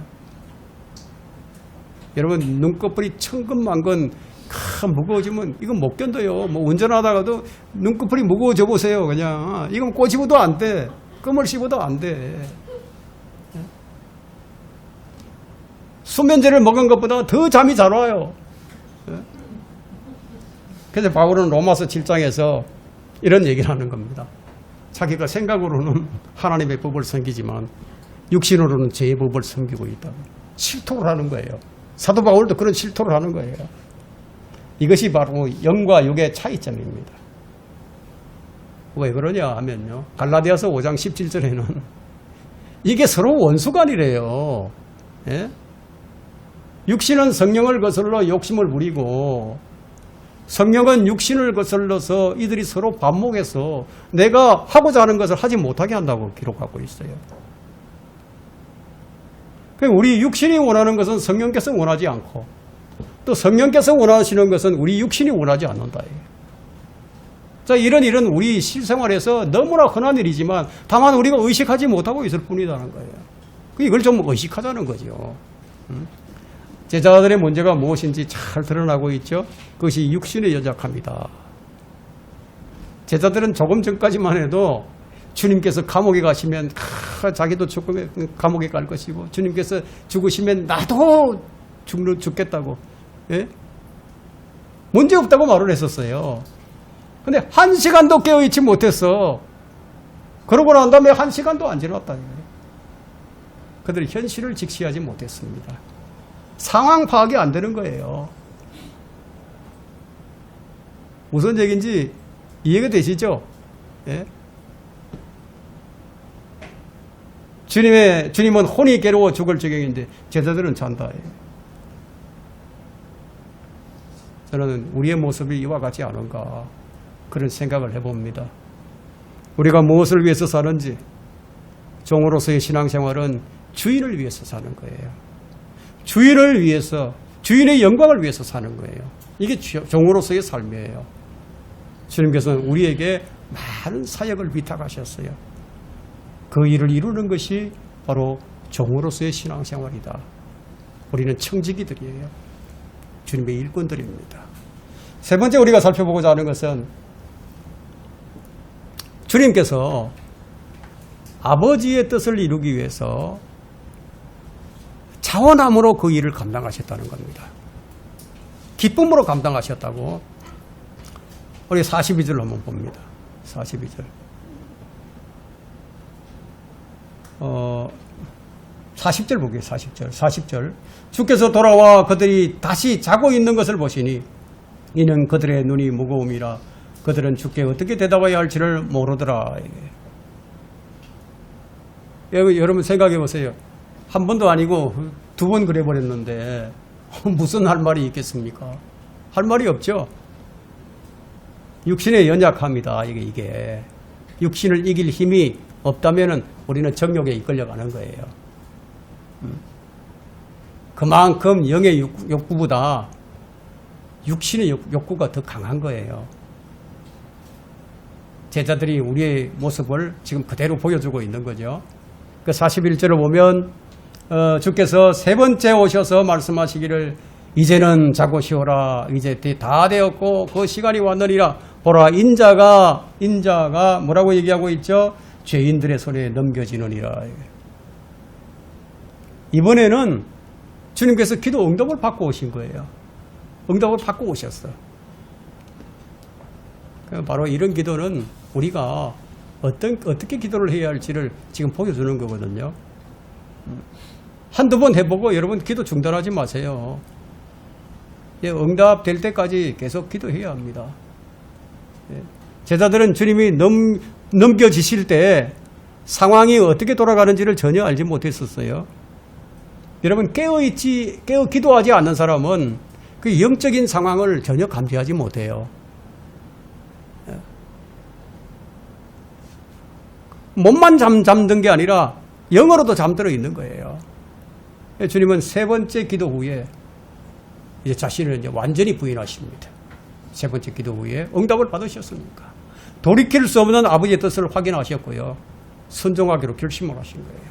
여러분 눈꺼풀이 천근만근 무거워지면 이건 못 견뎌요. 뭐 운전하다가도 눈꺼풀이 무거워져 보세요. 그냥 이건 꼬집어도 안 돼. 껌을 씹어도 안 돼. 수면제를 먹은 것보다 더 잠이 잘 와요. 그래서 바울은 로마서 7장에서 이런 얘기를 하는 겁니다. 자기가 생각으로는 하나님의 법을 섬기지만 육신으로는 죄의 법을 섬기고 있다고 실토를 하는 거예요. 사도 바울도 그런 실토를 하는 거예요. 이것이 바로 영과 육의 차이점입니다. 왜 그러냐 하면요, 갈라디아서 5장 17절에는 이게 서로 원수간이래요. 예? 육신은 성령을 거슬러 욕심을 부리고 성령은 육신을 거슬러서 이들이 서로 반목해서 내가 하고자 하는 것을 하지 못하게 한다고 기록하고 있어요. 우리 육신이 원하는 것은 성령께서 원하지 않고 또 성령께서 원하시는 것은 우리 육신이 원하지 않는다. 자, 이런 일은 우리 실생활에서 너무나 흔한 일이지만 다만 우리가 의식하지 못하고 있을 뿐이라는 거예요. 이걸 좀 의식하자는 거죠. 제자들의 문제가 무엇인지 잘 드러나고 있죠. 그것이 육신의 연약함이다. 제자들은 조금 전까지만 해도 주님께서 감옥에 가시면 자기도 감옥에 갈 것이고 주님께서 죽으시면 나도 죽겠다고, 예? 문제없다고 말을 했었어요. 근데 1시간도 깨어있지 못했어. 그러고 난 다음에 1시간도 안 지났다. 그들이 현실을 직시하지 못했습니다. 상황 파악이 안 되는 거예요. 무슨 얘기인지 이해가 되시죠? 예? 주님은 혼이 괴로워 죽을 지경인데 제자들은 잔다. 저는 우리의 모습이 이와 같지 않은가 그런 생각을 해봅니다. 우리가 무엇을 위해서 사는지, 종으로서의 신앙생활은 주인을 위해서 사는 거예요. 주인을 위해서, 주인의 영광을 위해서 사는 거예요. 이게 종으로서의 삶이에요. 주님께서는 우리에게 많은 사역을 위탁하셨어요. 그 일을 이루는 것이 바로 종으로서의 신앙생활이다. 우리는 청지기들이에요. 주님의 일꾼들입니다. 세 번째 우리가 살펴보고자 하는 것은 주님께서 아버지의 뜻을 이루기 위해서 자원함으로 그 일을 감당하셨다는 겁니다. 기쁨으로 감당하셨다고. 우리 42절 한번 봅니다. 42절. 40절 보게요. 40절. 주께서 돌아와 그들이 다시 자고 있는 것을 보시니 이는 그들의 눈이 무거움이라 그들은 주께 어떻게 대답해야 할지를 모르더라. 여러분 생각해 보세요. 한 번도 아니고 2번 그래버렸는데 무슨 할 말이 있겠습니까? 할 말이 없죠. 육신의 연약함이다. 이게 육신을 이길 힘이 없다면 우리는 정욕에 이끌려가는 거예요. 그만큼 영의 욕구보다 육신의 욕구가 더 강한 거예요. 제자들이 우리의 모습을 지금 그대로 보여주고 있는 거죠. 그 41절을 보면 주께서 세 번째 오셔서 말씀하시기를 이제는 자고 쉬어라. 이제 다 되었고 그 시간이 왔느니라. 보라 인자가 뭐라고 얘기하고 있죠? 죄인들의 손에 넘겨지느니라. 이번에는 주님께서 기도 응답을 받고 오신 거예요. 응답을 받고 오셨어. 바로 이런 기도는 우리가 어떻게 기도를 해야 할지를 지금 보여주는 거거든요. 한두 번 해보고 여러분 기도 중단하지 마세요. 응답될 때까지 계속 기도해야 합니다. 제자들은 주님이 넘겨지실 때 상황이 어떻게 돌아가는지를 전혀 알지 못했었어요. 여러분 깨어 기도하지 않는 사람은 그 영적인 상황을 전혀 감지하지 못해요. 몸만 잠든 게 아니라 영어로도 잠들어 있는 거예요. 주님은 세 번째 기도 후에 이제 자신을 이제 완전히 부인하십니다. 세 번째 기도 후에 응답을 받으셨으니까 돌이킬 수 없는 아버지의 뜻을 확인하셨고요. 순종하기로 결심을 하신 거예요.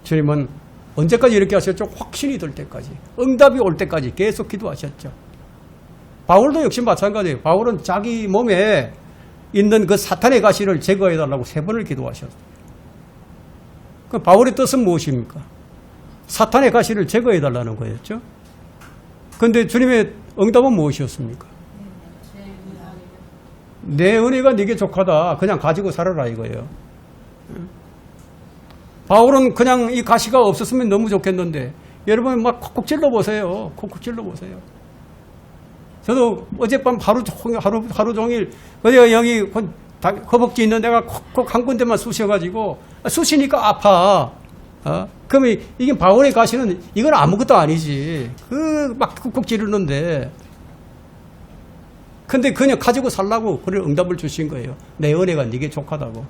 주님은 언제까지 이렇게 하셨죠? 확신이 들 때까지, 응답이 올 때까지 계속 기도하셨죠. 바울도 역시 마찬가지예요. 바울은 자기 몸에 있는 그 사탄의 가시를 제거해달라고 3번을 기도하셨어요. 그 바울의 뜻은 무엇입니까? 사탄의 가시를 제거해달라는 거였죠. 그런데 주님의 응답은 무엇이었습니까? 내 은혜가 네게 족하다. 그냥 가지고 살아라 이거예요. 바울은 그냥 이 가시가 없었으면 너무 좋겠는데 여러분 막 콕콕 찔러보세요. 콕콕 찔러보세요. 저도 어젯밤 하루 종일 어디가 여기 허벅지 있는 데가 콕콕 한 군데만 쑤셔가지고 쑤시니까 아파. 그러면 이게 바울의 가시는 이건 아무것도 아니지. 막 콕콕 찌르는데. 근데 그냥 가지고 살라고 그런 응답을 주신 거예요. 내 은혜가 네게 족하다고.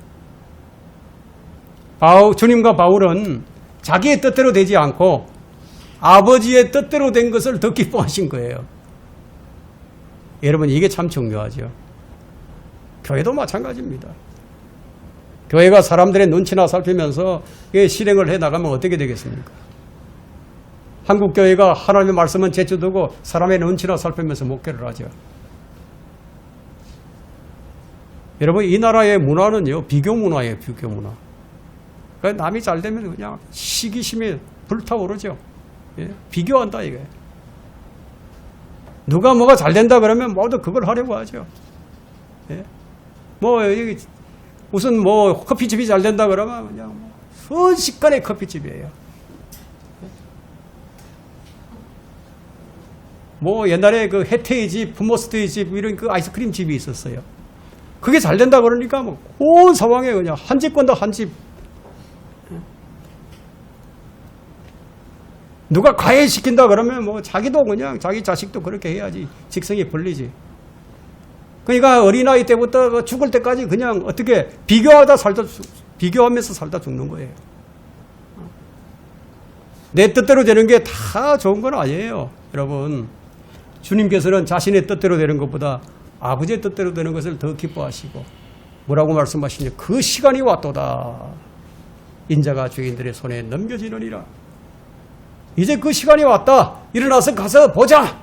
주님과 바울은 자기의 뜻대로 되지 않고 아버지의 뜻대로 된 것을 더 기뻐하신 거예요. 여러분 이게 참 중요하죠. 교회도 마찬가지입니다. 교회가 사람들의 눈치나 살피면서 실행을 해나가면 어떻게 되겠습니까? 한국교회가 하나님의 말씀은 제쳐두고 사람의 눈치나 살피면서 목회를 하죠. 여러분 이 나라의 문화는요 비교 문화예요. 비교 문화. 그러니까 남이 잘 되면 그냥 시기심이 불타오르죠. 예? 비교한다 이게. 누가 뭐가 잘 된다 그러면 모두 그걸 하려고 하죠. 예? 무슨 커피집이 잘 된다 그러면 그냥 순식간에 커피집이에요. 옛날에 그 해태의 집, 부모스트의 집 이런 그 아이스크림 집이 있었어요. 그게 잘 된다 그러니까 온 상황에 그냥 한 집 건다 한 집. 누가 과외시킨다 그러면 자기도 그냥 자기 자식도 그렇게 해야지 직성이 풀리지. 그러니까 어린아이 때부터 죽을 때까지 그냥 어떻게 비교하면서 살다 죽는 거예요. 내 뜻대로 되는 게 다 좋은 건 아니에요. 여러분 주님께서는 자신의 뜻대로 되는 것보다 아버지의 뜻대로 되는 것을 더 기뻐하시고 뭐라고 말씀하시냐. 그 시간이 왔도다. 인자가 죄인들의 손에 넘겨지느니라. 이제 그 시간이 왔다. 일어나서 가서 보자.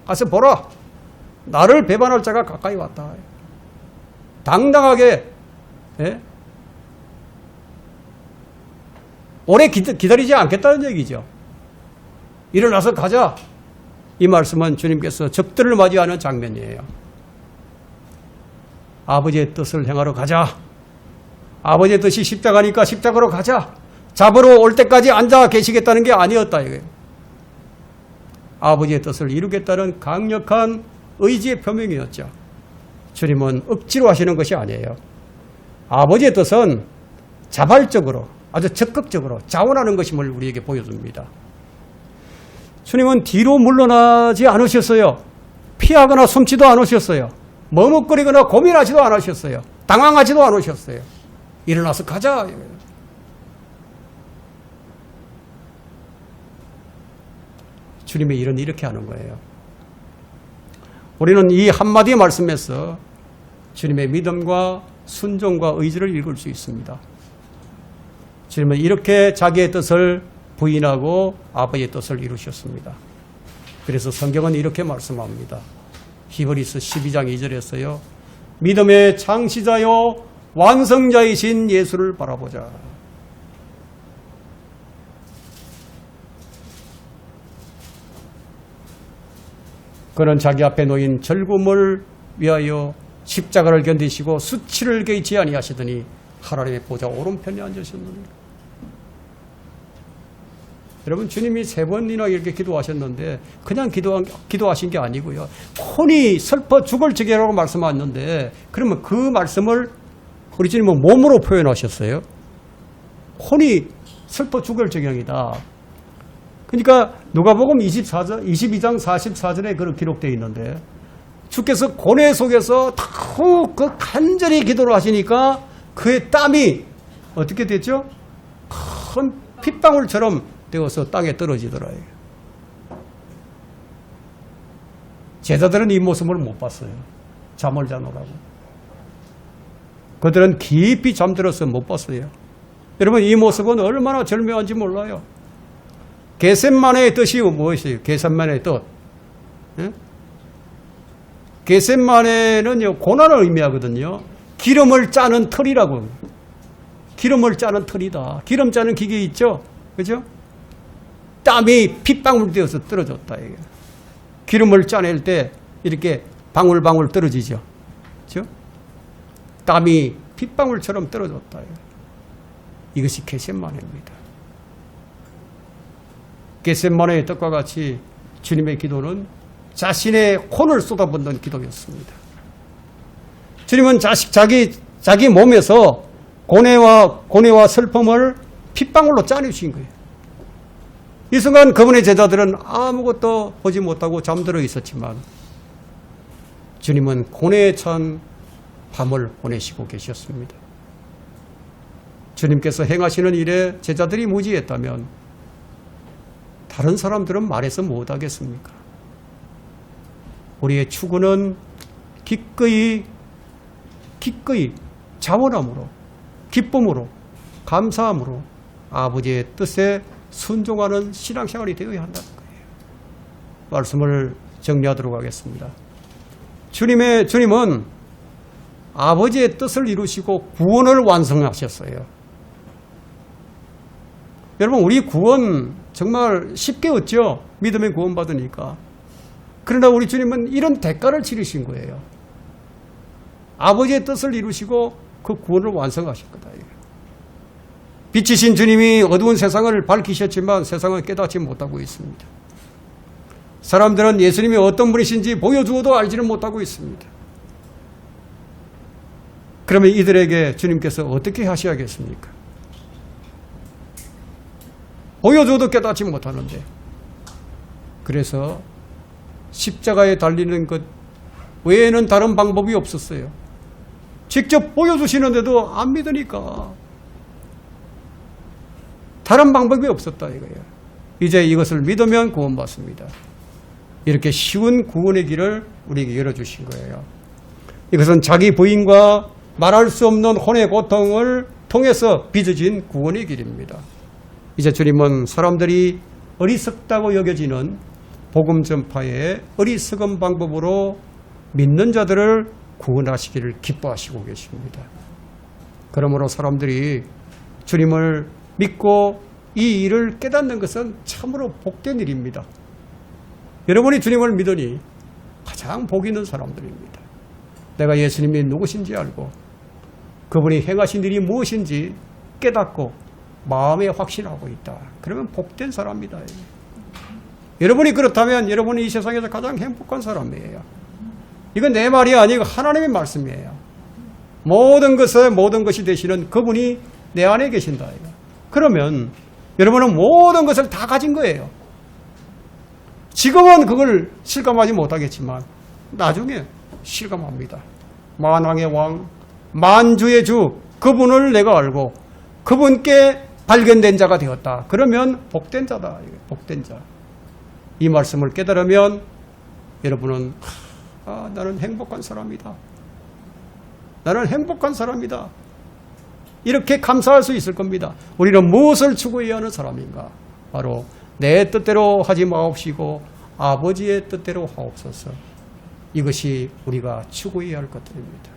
가서 보라. 나를 배반할 자가 가까이 왔다. 당당하게 오래 기다리지 않겠다는 얘기죠. 일어나서 가자. 이 말씀은 주님께서 적들을 맞이하는 장면이에요. 아버지의 뜻을 행하러 가자. 아버지의 뜻이 십자가니까 십자가로 가자. 잡으러 올 때까지 앉아 계시겠다는 게 아니었다. 이거예요. 아버지의 뜻을 이루겠다는 강력한 의지의 표명이었죠. 주님은 억지로 하시는 것이 아니에요. 아버지의 뜻은 자발적으로 아주 적극적으로 자원하는 것임을 우리에게 보여줍니다. 주님은 뒤로 물러나지 않으셨어요. 피하거나 숨지도 않으셨어요. 머뭇거리거나 고민하지도 않으셨어요. 당황하지도 않으셨어요. 일어나서 가자. 주님의 일은 이렇게 하는 거예요. 우리는 이 한마디 말씀에서 주님의 믿음과 순종과 의지를 읽을 수 있습니다. 주님은 이렇게 자기의 뜻을 부인하고 아버지의 뜻을 이루셨습니다. 그래서 성경은 이렇게 말씀합니다. 히브리서 12장 2절에서요. 믿음의 창시자요 완성자이신 예수를 바라보자. 그는 자기 앞에 놓인 절굼을 위하여 십자가를 견디시고 수치를 개의치 아니하시더니 하나님의 보좌 오른편에 앉으셨느니라. 여러분 주님이 3번이나 이렇게 기도하셨는데 그냥 기도하신 게 아니고요. 혼이 슬퍼 죽을 지경이라고 말씀하셨는데 그러면 그 말씀을 우리 주님은 몸으로 표현하셨어요. 혼이 슬퍼 죽을 지경이다. 그러니까 누가복음 22장 44절에 그런 기록되어 있는데 주께서 고뇌 속에서 그 간절히 기도를 하시니까 그의 땀이 어떻게 됐죠? 큰 핏방울처럼 되어서 땅에 떨어지더라. 제자들은 이 모습을 못 봤어요. 잠을 자느라고. 그들은 깊이 잠들어서 못 봤어요. 여러분 이 모습은 얼마나 절묘한지 몰라요. 겟셋마네의 뜻이 무엇이에요? 겟셋마네의 뜻. 겟셋마네는요 고난을 의미하거든요. 기름을 짜는 틀이라고. 기름을 짜는 틀이다. 기름 짜는 기계 있죠? 그죠? 땀이 핏방울 되어서 떨어졌다. 이게. 기름을 짜낼 때 이렇게 방울방울 떨어지죠. 그렇죠? 땀이 핏방울처럼 떨어졌다. 이것이 겟세마네입니다. 겟세마네의 떡과 같이 주님의 기도는 자신의 혼을 쏟아붓는 기도였습니다. 주님은 자기 몸에서 고뇌와 슬픔을 핏방울로 짜내주신 거예요. 이 순간 그분의 제자들은 아무것도 보지 못하고 잠들어 있었지만 주님은 고뇌에 찬 밤을 보내시고 계셨습니다. 주님께서 행하시는 일에 제자들이 무지했다면 다른 사람들은 말해서 못하겠습니까? 우리의 추구는 기꺼이 자원함으로, 기쁨으로, 감사함으로 아버지의 뜻에 순종하는 신앙생활이 되어야 한다는 거예요. 말씀을 정리하도록 하겠습니다. 주님은 아버지의 뜻을 이루시고 구원을 완성하셨어요. 여러분, 우리 구원 정말 쉽게 얻죠? 믿음의 구원 받으니까. 그러나 우리 주님은 이런 대가를 치르신 거예요. 아버지의 뜻을 이루시고 그 구원을 완성하실 거다. 빛이신 주님이 어두운 세상을 밝히셨지만 세상은 깨닫지 못하고 있습니다. 사람들은 예수님이 어떤 분이신지 보여주어도 알지는 못하고 있습니다. 그러면 이들에게 주님께서 어떻게 하셔야겠습니까? 보여줘도 깨닫지 못하는데, 그래서 십자가에 달리는 것 외에는 다른 방법이 없었어요. 직접 보여주시는데도 안 믿으니까 다른 방법이 없었다 이거예요. 이제 이것을 믿으면 구원받습니다. 이렇게 쉬운 구원의 길을 우리에게 열어주신 거예요. 이것은 자기 부인과 말할 수 없는 혼의 고통을 통해서 빚어진 구원의 길입니다. 이제 주님은 사람들이 어리석다고 여겨지는 복음 전파의 어리석은 방법으로 믿는 자들을 구원하시기를 기뻐하시고 계십니다. 그러므로 사람들이 주님을 믿고 이 일을 깨닫는 것은 참으로 복된 일입니다. 여러분이 주님을 믿으니 가장 복 있는 사람들입니다. 내가 예수님이 누구신지 알고 그분이 행하신 일이 무엇인지 깨닫고 마음에 확신하고 있다. 그러면 복된 사람이다. 여러분이 그렇다면 여러분이 이 세상에서 가장 행복한 사람이에요. 이건 내 말이 아니고 하나님의 말씀이에요. 모든 것이 되시는 그분이 내 안에 계신다. 그러면 여러분은 모든 것을 다 가진 거예요. 지금은 그걸 실감하지 못하겠지만 나중에 실감합니다. 만왕의 왕, 만주의 주, 그분을 내가 알고 그분께 발견된 자가 되었다. 그러면 복된 자다. 복된 자. 이 말씀을 깨달으면 여러분은 나는 행복한 사람이다. 나는 행복한 사람이다. 이렇게 감사할 수 있을 겁니다. 우리는 무엇을 추구해야 하는 사람인가? 바로 내 뜻대로 하지 마옵시고 아버지의 뜻대로 하옵소서. 이것이 우리가 추구해야 할 것들입니다.